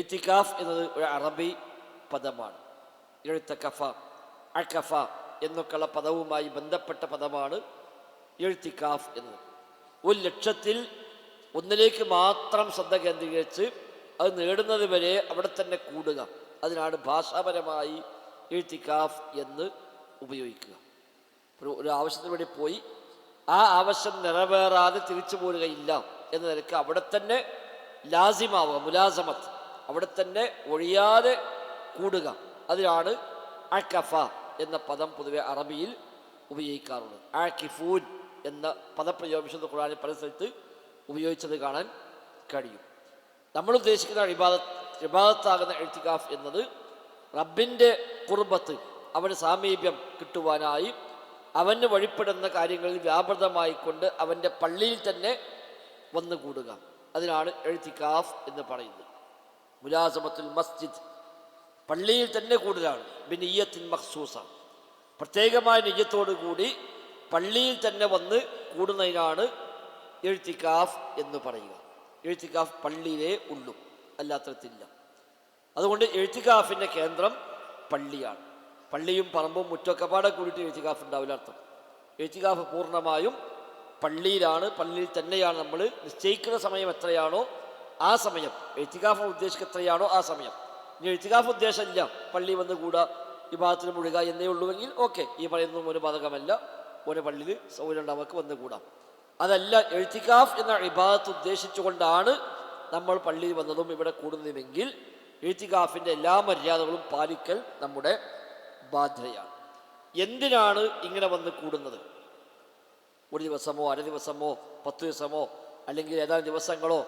ഇത്തികാഫ് എന്നത് ഒരു അറബി പദമാണ്. എഴുത്തക്കഫ, അക്കഫ എന്നൊക്കെയുള്ള പദവുമായി ബന്ധപ്പെട്ട പദമാണ് എഴുത്തിക്കാഫ് എന്നത്. ഒരു ലക്ഷ്യത്തിൽ ഒന്നിലേക്ക് മാത്രം ശ്രദ്ധ കേന്ദ്രീകരിച്ച് അത് നേടുന്നത് വരെ അവിടെ തന്നെ കൂടുക, അതിനാണ് ഭാഷാപരമായി എഴുത്തിക്കാഫ് എന്ന് ഉപയോഗിക്കുക. ഒരു ആവശ്യത്തിന് വേണ്ടി പോയി ആ ആവശ്യം നിറവേറാതെ തിരിച്ചു പോരുകയില്ല എന്ന നിലയ്ക്ക് അവിടെ തന്നെ ലാസിമാവുക, മുലാസമത്ത്, അവിടെ തന്നെ ഒഴിയാതെ കൂടുക, അതിനാണ് അക്കഫ എന്ന പദം പൊതുവെ അറബിയിൽ ഉപയോഗിക്കാറുള്ളത്. ആക്കിഫൂൻ എന്ന പദപ്രയോഗം ഖുർആനിൽ പല സ്ഥലത്ത് ഉപയോഗിച്ചത് കാണാൻ കഴിയും. നമ്മൾ ഉദ്ദേശിക്കുന്ന ഇബാദത്താകുന്ന ഇഅ്തികാഫ് എന്നത് റബ്ബിൻ്റെ ഖുർബത്ത്, അവന് സാമീപ്യം കിട്ടുവാനായി അവന് വഴിപ്പെടുന്ന കാര്യങ്ങളിൽ വ്യാപൃതമായിക്കൊണ്ട് അവൻ്റെ പള്ളിയിൽ തന്നെ വന്നുകൂടുക, അതിനാണ് ഇഅ്തികാഫ് എന്ന് പറയുന്നത്. മുലാസമത്തുൽ മസ്ജിദ്, പള്ളിയിൽ തന്നെ കൂടുതലാണ്. ബിനിയ്യത്തിൻ മഖ്സൂസ, പ്രത്യേകമായ നിയ്യത്തോടു കൂടി പള്ളിയിൽ തന്നെ വന്ന് കൂടുന്നതിനാണ് ഇഅ്തികാഫ് എന്ന് പറയുക. ഇഅ്തികാഫ് പള്ളിയിലേ ഉള്ളൂ, അല്ലാത്തടത്തില്ല. അതുകൊണ്ട് ഇഅ്തികാഫിൻ്റെ കേന്ദ്രം പള്ളിയാണ്. പള്ളിയും പറമ്പും മുറ്റൊക്കെ പാടെ കൂടിയിട്ട് ഇഅ്തികാഫ് ഉണ്ടാവില്ല അർത്ഥം. ഇഅ്തികാഫ് പൂർണ്ണമായും പള്ളിയിലാണ്, പള്ളിയിൽ തന്നെയാണ്. നമ്മൾ നിശ്ചയിക്കുന്ന സമയം എത്രയാണോ ആ സമയം, ഇഅ്തികാഫ് ഉദ്ദേശിക്കുക എത്രയാണോ ആ സമയം. ഇനി ഇഅ്തികാഫ് ഉദ്ദേശമില്ല, പള്ളി വന്ന് കൂടുക, ഇബാദത്തിന് മുഴുക എന്നേ ഉള്ളുവെങ്കിൽ ഓക്കെ, ഈ പറയുന്നതും ഒരു ബാധകമല്ല, ഒരു പള്ളിയിൽ സൗകര്യം ഉണ്ടാവർക്ക് വന്ന് കൂടാം. അതല്ല, ഇഅ്തികാഫ് എന്ന ഇബാദത്ത് ഉദ്ദേശിച്ചുകൊണ്ടാണ് നമ്മൾ പള്ളിയിൽ വന്നതും ഇവിടെ കൂടുന്നതുമെങ്കിൽ ഇഅ്തികാഫിൻ്റെ എല്ലാ മര്യാദകളും പാലിക്കൽ നമ്മുടെ ബാധ്യതയാണ്. എന്തിനാണ് ഇങ്ങനെ വന്ന് കൂടുന്നത്? ഒരു ദിവസമോ അര ദിവസമോ 10 ദിവസമോ അല്ലെങ്കിൽ ഏതാനും ദിവസങ്ങളോ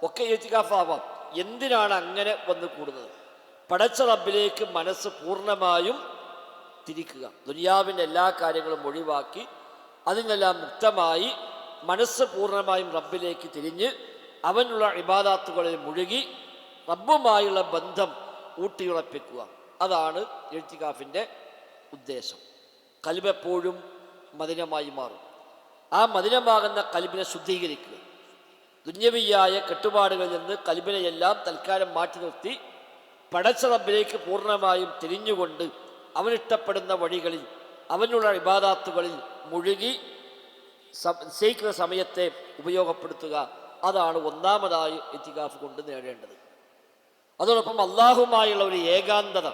ഒക്കെ ഇഅ്തികാഫ് ആവാം. എന്തിനാണ് അങ്ങനെ വന്ന് കൂടുന്നത്? പടച്ച റബ്ബിലേക്ക് മനസ്സ് പൂർണ്ണമായും തിരിക്കുക, ദുനിയാവിൻ്റെ എല്ലാ കാര്യങ്ങളും ഒഴിവാക്കി അതിൽ നിന്നെല്ലാം മുക്തമായി മനസ്സ് പൂർണ്ണമായും റബ്ബിലേക്ക് തിരിഞ്ഞ് അവനുള്ള ഇബാദത്തുകളിൽ മുഴുകി റബ്ബുമായുള്ള ബന്ധം ഊട്ടിയുറപ്പിക്കുക, അതാണ് ഇഅ്തികാഫിൻ്റെ ഉദ്ദേശം. ഖൽബ് എപ്പോഴും മദിനമായി മാറും. ആ മദിനമാകുന്ന ഖൽബിനെ ശുദ്ധീകരിക്കുക, ദുന്യവിയായ കെട്ടുപാടുകളിൽ നിന്ന് ഖൽബിനെയെല്ലാം തൽക്കാലം മാറ്റി നിർത്തി പടച്ച റബ്ബിലേക്ക് പൂർണ്ണമായും തിരിഞ്ഞുകൊണ്ട് അവനിഷ്ടപ്പെടുന്ന വഴികളിൽ അവനുള്ള ഇബാദത്തുകളിൽ മുഴുകി നിശ്ചയിക്കുന്ന സമയത്തെ ഉപയോഗപ്പെടുത്തുക, അതാണ് ഒന്നാമതായി ഇഅ്തികാഫ് കൊണ്ട് നേടേണ്ടത്. അതോടൊപ്പം അള്ളാഹുമായുള്ള ഒരു ഏകാന്തത,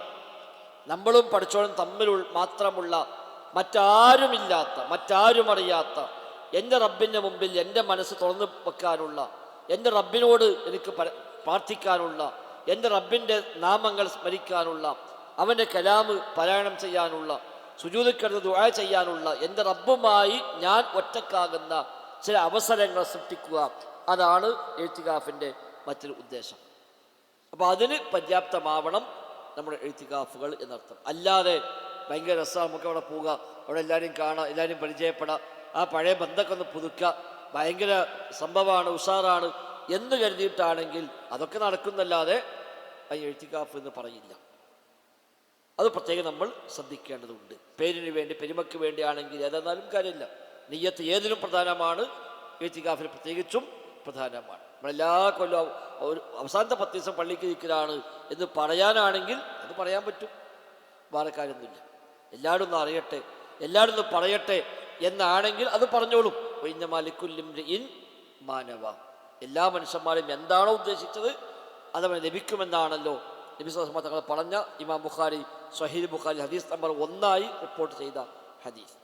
നമ്മളും പഠിച്ചോളും തമ്മിൽ മാത്രമുള്ള, മറ്റാരുമില്ലാത്ത, മറ്റാരും അറിയാത്ത എൻ്റെ റബ്ബിൻ്റെ മുമ്പിൽ എൻ്റെ മനസ്സ് തുറന്നു വെക്കാനുള്ള, എൻ്റെ റബ്ബിനോട് എനിക്ക് പ്രാർത്ഥിക്കാനുള്ള, എൻ്റെ റബ്ബിൻ്റെ നാമങ്ങൾ സ്മരിക്കാനുള്ള, അവൻ്റെ കലാമ് പാരായണം ചെയ്യാനുള്ള, സുജൂദിൽ കിടന്ന് ദുആ ചെയ്യാനുള്ള, എൻ്റെ റബ്ബുമായി ഞാൻ ഒറ്റക്കാകുന്ന ചില അവസരങ്ങൾ സൃഷ്ടിക്കുക, അതാണ് ഇഅ്തികാഫിൻ്റെ മറ്റൊരു ഉദ്ദേശം. അപ്പോൾ അതിന് പര്യാപ്തമാവണം നമ്മുടെ ഇഅ്തികാഫുകൾ എന്നർത്ഥം. അല്ലാതെ ഭയങ്കര രസമാണ്, നമുക്ക് അവിടെ പോവുക, അവിടെ എല്ലാവരും കാണാം, എല്ലാവരും പരിചയപ്പെടാം, ആ പഴയ ബന്ധമൊക്കെ ഒന്ന് പുതുക്കുക, ഭയങ്കര സംഭവമാണ്, ഉഷാറാണ് എന്ന് കരുതിയിട്ടാണെങ്കിൽ അതൊക്കെ നടക്കുന്നല്ലാതെ അത് ഇഅ്തികാഫ് എന്ന് പറയില്ല. അത് പ്രത്യേകം നമ്മൾ ശ്രദ്ധിക്കേണ്ടതുണ്ട്. പേരിന് വേണ്ടി, പെരുമയ്ക്ക് വേണ്ടിയാണെങ്കിൽ ഏതെന്നാലും കാര്യമില്ല. നിയ്യത്ത് ഏതിനും പ്രധാനമാണ്, ഇഅ്തികാഫിന് പ്രത്യേകിച്ചും പ്രധാനമാണ്. നമ്മളെല്ലാ കൊല്ലവും ഒരു അവസാനത്തെ 10 ദിവസം പള്ളിക്ക് ഇരിക്കലാണ് എന്ന് പറയാനാണെങ്കിൽ അത് പറയാൻ പറ്റും, വേറെ കാര്യമൊന്നുമില്ല. എല്ലാവരും ഒന്ന് അറിയട്ടെ, എല്ലാവരും ഒന്ന് പറയട്ടെ എന്നാണെങ്കിൽ അത് പറഞ്ഞോളും. ഇൻ മാനവ, എല്ലാ മനുഷ്യന്മാരും എന്താണോ ഉദ്ദേശിച്ചത് അതവന് ലഭിക്കുമെന്നാണല്ലോ നബി സ്വല്ലല്ലാഹു അലൈഹി വസല്ലം തങ്ങൾ പറഞ്ഞ ഇമാം ബുഖാരി സ്വഹീഹ് ബുഖാരി ഹദീസ് നമ്പർ 1 റിപ്പോർട്ട് ചെയ്ത ഹദീസ്.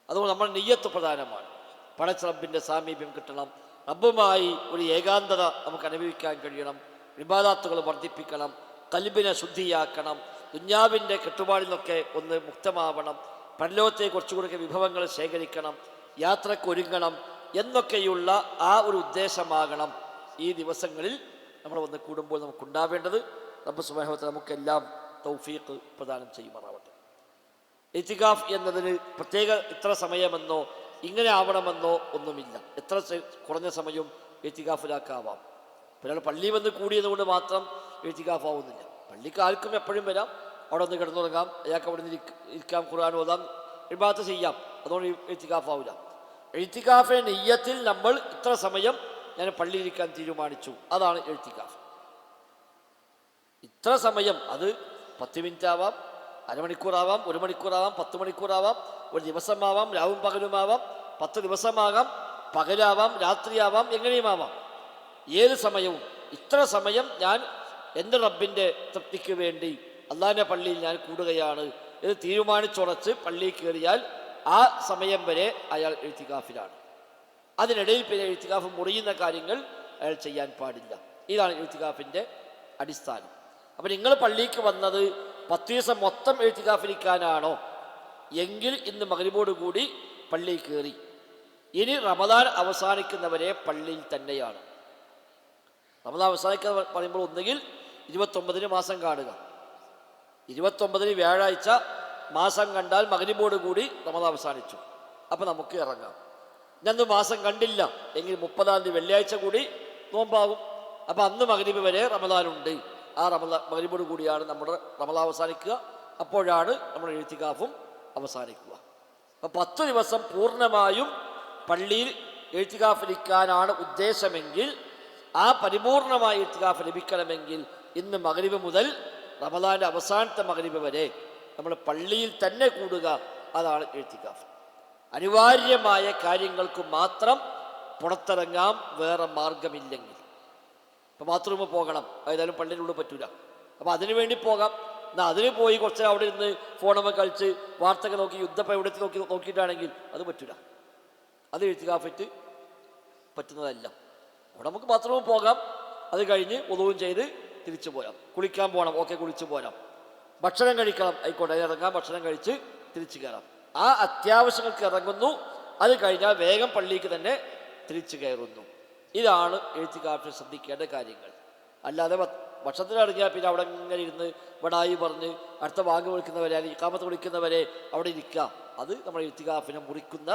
അതുകൊണ്ട് നമ്മൾ നിയ്യത്ത് പ്രധാനമാണ്. പടച്ച റബ്ബിൻ്റെ സാമീപ്യം കിട്ടണം, റബ്ബുമായി ഒരു ഏകാന്തത നമുക്ക് അനുഭവിക്കാൻ കഴിയണം, ഇബാദത്തുകൾ വർദ്ധിപ്പിക്കണം, ഖൽബിനെ ശുദ്ധിയാക്കണം, ദുന്യാവിൻ്റെ കെട്ടുപാടിൽ നിന്നൊക്കെ ഒന്ന് മുക്തമാവണം, പരലോകത്തെ കുറച്ചുകൂടി വിഭവങ്ങൾ ശേഖരിക്കണം, യാത്രക്കൊരുങ്ങണം എന്നൊക്കെയുള്ള ആ ഒരു ഉദ്ദേശമാകണം ഈ ദിവസങ്ങളിൽ നമ്മൾ വന്ന് കൂടുമ്പോൾ നമുക്കുണ്ടാവേണ്ടത്. റബ്ബ് സുബ്ഹാനഹു വ തആല നമുക്കെല്ലാം തൗഫീഖ് പ്രദാനം ചെയ്യുമാറാവട്ടെ. ഇഅ്തികാഫ് എന്നതിന് പ്രത്യേക ഇത്ര സമയമെന്നോ ഇങ്ങനെ ആവണമെന്നോ ഒന്നുമില്ല. എത്ര കുറഞ്ഞ സമയവും ഇഅ്തികാഫിലാക്കാവാം. ഒരാൾ പള്ളി വന്ന് കൂടിയതുകൊണ്ട് മാത്രം ഇഅ്തികാഫ് ആവുന്നില്ല. പള്ളിക്ക് ആർക്കും എപ്പോഴും വരാം, അവിടെ ഒന്ന് കിടന്നുറങ്ങാം, അയാൾക്ക് അവിടെ നിന്ന് ഇരിക്കാം, ഖുർആൻ ഓതാം, ഇബാദത്ത് ചെയ്യാം. അതുകൊണ്ട് ഇഅ്തികാഫ് ആവില്ല. ഇഅ്തികാഫിന്റെ നിയ്യത്തിൽ നമ്മൾ ഇത്ര സമയം ഞാൻ പള്ളിയിലിരിക്കാൻ തീരുമാനിച്ചു, അതാണ് ഇഅ്തികാഫ്. ഇത്ര സമയം, അത് 10 മിനിറ്റ് ആവാം, അരമണിക്കൂറാവാം, 1 മണിക്കൂറാവാം, 10 മണിക്കൂറാവാം, ഒരു ദിവസമാവാം, രാവും പകലുമാവാം, 10 ദിവസമാകാം, പകലാവാം, രാത്രിയാവാം, എങ്ങനെയുമാവാം. ഏത് സമയവും ഇത്ര സമയം ഞാൻ എൻ്റെ റബ്ബിൻ്റെ തൃപ്തിക്ക് വേണ്ടി അള്ളാഹിൻ്റെ പള്ളിയിൽ ഞാൻ കൂടുകയാണ് എന്ന് തീരുമാനിച്ചുറച്ച് പള്ളിയിൽ കയറിയാൽ ആ സമയം വരെ അയാൾ ഇഴ്തികാഫിലാണ്. അതിനിടയിൽ പിന്നെ ഇഴ്തികാഫ് മുറിയുന്ന കാര്യങ്ങൾ അയാൾ ചെയ്യാൻ പാടില്ല. ഇതാണ് ഇഴ്തികാഫിൻ്റെ അടിസ്ഥാനം. അപ്പം നിങ്ങൾ പള്ളിക്ക് വന്നത് 10 ദിവസം മൊത്തം ഇഴ്തികാഫിരിക്കാനാണോ എങ്കിൽ ഇന്ന് മഗ്‌രിബോട് കൂടി പള്ളിയിൽ കയറി. ഇനി റമദാൻ അവസാനിക്കുന്നവരെ പള്ളിയിൽ തന്നെയാണ്. റമദാൻ അവസാനിക്കുക പറയുമ്പോൾ ഒന്നുകിൽ 29 മാസം കാണുക, 29 വ്യാഴാഴ്ച മാസം കണ്ടാൽ മഗ്‌രിബോട് കൂടി റമദാൻ അവസാനിച്ചു, അപ്പം നമുക്ക് ഇറങ്ങാം. ഞന്ന് മാസം കണ്ടില്ല എങ്കിൽ 30-ാം തീയതി വെള്ളിയാഴ്ച കൂടി നോമ്പാകും. അപ്പം അന്ന് മഗ്‌രിബ് വരെ റമദാനുണ്ട്. ആ മഗ്‌രിബോട് കൂടിയാണ് നമ്മുടെ റമദാൻ അവസാനിക്കുക. അപ്പോഴാണ് നമ്മുടെ ഇഴ്തികാഫും അവസാനിക്കുക. അപ്പം 10 ദിവസം പൂർണ്ണമായും പള്ളിയിൽ ഇഴ്തികാഫിരിക്കാനാണ് ഉദ്ദേശമെങ്കിൽ, ആ പരിപൂർണമായ ഇഴ്തികാഫ് ലഭിക്കണമെങ്കിൽ ഇന്ന് മഗ്‌രിബ് മുതൽ റമദാൻ്റെ അവസാനത്തെ മഗ്‌രിബ് വരെ നമ്മൾ പള്ളിയിൽ തന്നെ കൂടുക. അതാണ് ഇഴ്തികാഫ്. അനിവാര്യമായ കാര്യങ്ങൾക്ക് മാത്രം പുറത്തിറങ്ങാം, വേറെ മാർഗമില്ലെങ്കിൽ. ഇപ്പം ബാത്റൂമിൽ പോകണം, ഏതായാലും പള്ളിയിലുള്ളിൽ പറ്റൂല, അപ്പം അതിനു വേണ്ടി പോകാം. എന്നാൽ അതിന് പോയി കുറച്ച് അവിടെ ഇരുന്ന് ഫോണുമ്മ കളിച്ച് വാർത്തകൾ നോക്കി യുദ്ധപ്പം എവിടേക്ക് നോക്കിയിട്ടാണെങ്കിൽ അത് പറ്റൂല. അത് ഇഴ്തികാഫിറ്റ് പറ്റുന്നതല്ല. അവിടെ നമുക്ക് ബാത്റൂമിൽ പോകാം, അത് കഴിഞ്ഞ് വുളുവും ചെയ്ത് തിരിച്ചു പോരാം. കുളിക്കാൻ പോകണം, ഓക്കെ, കുളിച്ച് പോരാം. ഭക്ഷണം കഴിക്കണം, ആയിക്കോട്ടെ, ഇറങ്ങാം, ഭക്ഷണം കഴിച്ച് തിരിച്ചു കയറാം. ആ അത്യാവശ്യങ്ങൾക്ക് ഇറങ്ങുന്നു, അത് കഴിഞ്ഞാൽ വേഗം പള്ളിക്ക് തന്നെ തിരിച്ചു കയറുന്നു. ഇതാണ് ഇഴ്തികാഫിൽ ശ്രദ്ധിക്കേണ്ട കാര്യങ്ങൾ. അല്ലാതെ ഭക്ഷണത്തിൽ ഇറങ്ങിയാൽ പിന്നെ അവിടെ ഇങ്ങനെ ഇരുന്ന് വടായി പറഞ്ഞ് അടുത്ത വാങ്ങ് വിളിക്കുന്നവരെ അല്ലെങ്കിൽ ഇഖാമത്ത് വിളിക്കുന്നവരെ അവിടെ ഇരിക്കുക, അത് നമ്മുടെ ഇഴ്തികാഫിനെ മുറിക്കുന്ന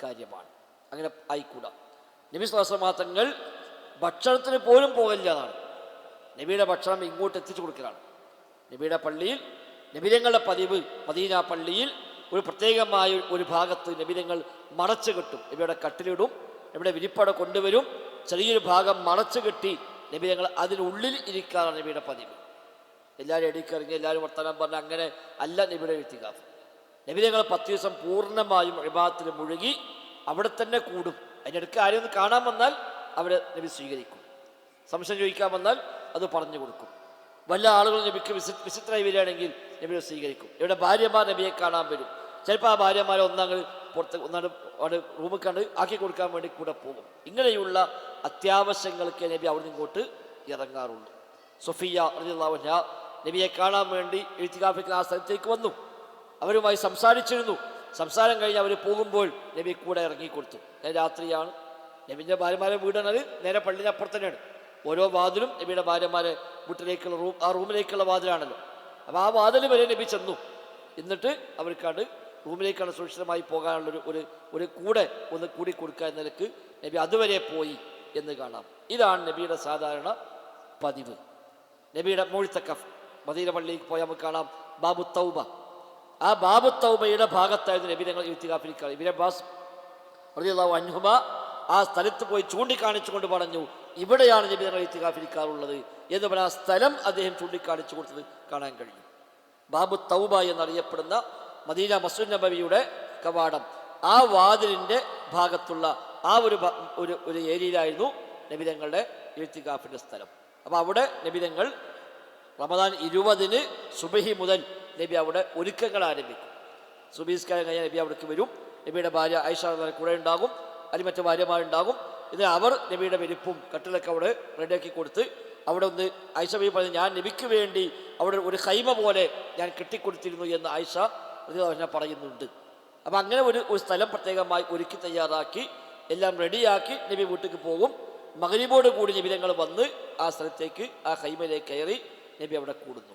കാര്യമാണ്. അങ്ങനെ ആയിക്കൂടാ. നബി സ്വല്ലല്ലാഹു അലൈഹി വസല്ലം തങ്ങൾ ഭക്ഷണത്തിന് പോലും പോകില്ല എന്നാണ്. നബിയുടെ ഭക്ഷണം ഇങ്ങോട്ട് എത്തിച്ചു കൊടുക്കലാണ്. നബിയുടെ പള്ളിയിൽ നബിതങ്ങളുടെ പതിവ്, മദീന പള്ളിയിൽ ഒരു പ്രത്യേകമായ ഒരു ഭാഗത്ത് നബിതങ്ങൾ മറച്ചു കെട്ടും. നബിയുടെ കട്ടിലിടും, നബിയുടെ വിരിപ്പട കൊണ്ടുവരും, ചെറിയൊരു ഭാഗം മറച്ചു കെട്ടി നബിതങ്ങൾ അതിനുള്ളിൽ ഇരിക്കാറാണ് നബിയുടെ പതിവ്. എല്ലാവരും എടിക്കിറങ്ങി എല്ലാവരും വർത്തമാനം പറഞ്ഞ് അങ്ങനെ അല്ല നബിയുടെ ഇഴ്തികാഫ്. നബിതങ്ങൾ 10 ദിവസം പൂർണ്ണമായും ഇബാദത്തിൽ മുഴുകി അവിടെ തന്നെ കൂടും. അതിനിടയ്ക്ക് ആരെയും ഒന്ന് കാണാൻ വന്നാൽ അവരെ നബി സ്വീകരിക്കും. സംശയം ചോദിക്കാൻ വന്നാൽ അത് പറഞ്ഞു കൊടുക്കും. വല്ല ആളുകൾ നബിക്ക് വിസിറ്ററായി വരികയാണെങ്കിൽ നബിയെ സ്വീകരിക്കും. ഇവിടെ ഭാര്യമാർ നബിയെ കാണാൻ വരും. ചിലപ്പോൾ ആ ഭാര്യമാരെ ഒന്നാങ്ങൾ അവിടെ റൂമിൽ കണ്ട് ആക്കി കൊടുക്കാൻ വേണ്ടി കൂടെ പോകും. ഇങ്ങനെയുള്ള അത്യാവശ്യങ്ങൾക്ക് നബി അവിടെ നിന്ന് ഇങ്ങോട്ട് ഇറങ്ങാറുള്ളൂ. സഫിയ റളിയല്ലാഹു അൻഹ നബിയെ കാണാൻ വേണ്ടി ഇഴ്തികാഫിൽ ആ സ്ഥലത്തേക്ക് വന്നു. അവരുമായി സംസാരിച്ചിരുന്നു. സംസാരം കഴിഞ്ഞ് അവർ പോകുമ്പോൾ നബി കൂടെ ഇറങ്ങിക്കൊടുത്തു. രാത്രിയാണ്. നബിൻ്റെ ഭാര്യമാരെ വീടാണത് നേരെ പള്ളിൻ്റെ അപ്പുറത്ത് തന്നെയാണ്. ഓരോ വാതിലും നബിയുടെ ഭാര്യമാരെ വീട്ടിലേക്കുള്ള ആ റൂമിലേക്കുള്ള വാതിലാണല്ലോ. അപ്പോൾ ആ വാതിൽ വരെ നബി ചെന്നു. എന്നിട്ട് അവർക്കാണ് റൂമിലേക്കാണ് സുരക്ഷിതമായി പോകാനുള്ളൊരു ഒരു കൂടെ ഒന്ന് കൂടി കൊടുക്കുക എന്ന നിലക്ക് നബി അതുവരെ പോയി എന്ന് കാണാം. ഇതാണ് നബിയുടെ സാധാരണ പതിവ്. നബിയുടെ മുഅ്തഖഫ് മദീന പള്ളിയിൽ പോയാൽ നമുക്ക് കാണാം ബാബു തൗബ. ആ ബാബു തൗബയുടെ ഭാഗത്തായിരുന്നു നബി ഞങ്ങൾ ഇഴ്തികാഫിരിക്കാറ്. ഇബ്നു അബ്ബാസ് റളിയല്ലാഹു അൻഹുമ ആ സ്ഥലത്ത് പോയി ചൂണ്ടിക്കാണിച്ചുകൊണ്ട് പറഞ്ഞു, ഇവിടെയാണ് നബി ഞങ്ങൾ ഇഴ്തികാഫിരിക്കാറുള്ളത് എന്ന് പറഞ്ഞ ആ സ്ഥലം അദ്ദേഹം ചൂണ്ടിക്കാണിച്ചു കൊടുത്തത് കാണാൻ കഴിയും. ബാബു തൗബ എന്നറിയപ്പെടുന്ന മദീന മസ്ജിദ് നബവിയുടെ കവാടം, ആ വാതിലിൻ്റെ ഭാഗത്തുള്ള ആ ഒരു ഏരിയയിലായിരുന്നു നബിതങ്ങളുടെ ഇഴ്തികാഫിൻ്റെ സ്ഥലം. അപ്പോൾ അവിടെ നബിതങ്ങൾ റമദാൻ 20 സുബഹി മുതൽ നബി അവിടെ ഒരുക്കങ്ങൾ ആരംഭിക്കും. സുബഹിസ്കാരം കഴിഞ്ഞാൽ നബി അവിടേക്ക് വരും. നബിയുടെ ഭാര്യ ആയിഷ കൂടെ ഉണ്ടാകും, അല്ലെങ്കിൽ മറ്റു ഭാര്യമാരുണ്ടാകും. ഇത് അവർ നബിയുടെ വിരിപ്പും കട്ടിലൊക്കെ അവിടെ റെഡിയാക്കി കൊടുത്ത് അവിടെ ഒന്ന് ആയിഷ ബി പറഞ്ഞു, ഞാൻ നബിക്ക് വേണ്ടി അവിടെ ഒരു ഖൈമ പോലെ ഞാൻ കെട്ടിക്കൊടുത്തിരുന്നു എന്ന് ആയിഷ പറയുന്നുണ്ട്. അപ്പം അങ്ങനെ ഒരു സ്ഥലം പ്രത്യേകമായി ഒരുക്കി തയ്യാറാക്കി എല്ലാം റെഡിയാക്കി നബി വീട്ടിലേക്ക് പോകും. മഗ്‌രിബോട് കൂടി നബിതങ്ങൾ വന്ന് ആ സ്ഥലത്തേക്ക് ആ ഖൈമയിലേക്ക് കയറി നബി അവിടെ കൂടുന്നു.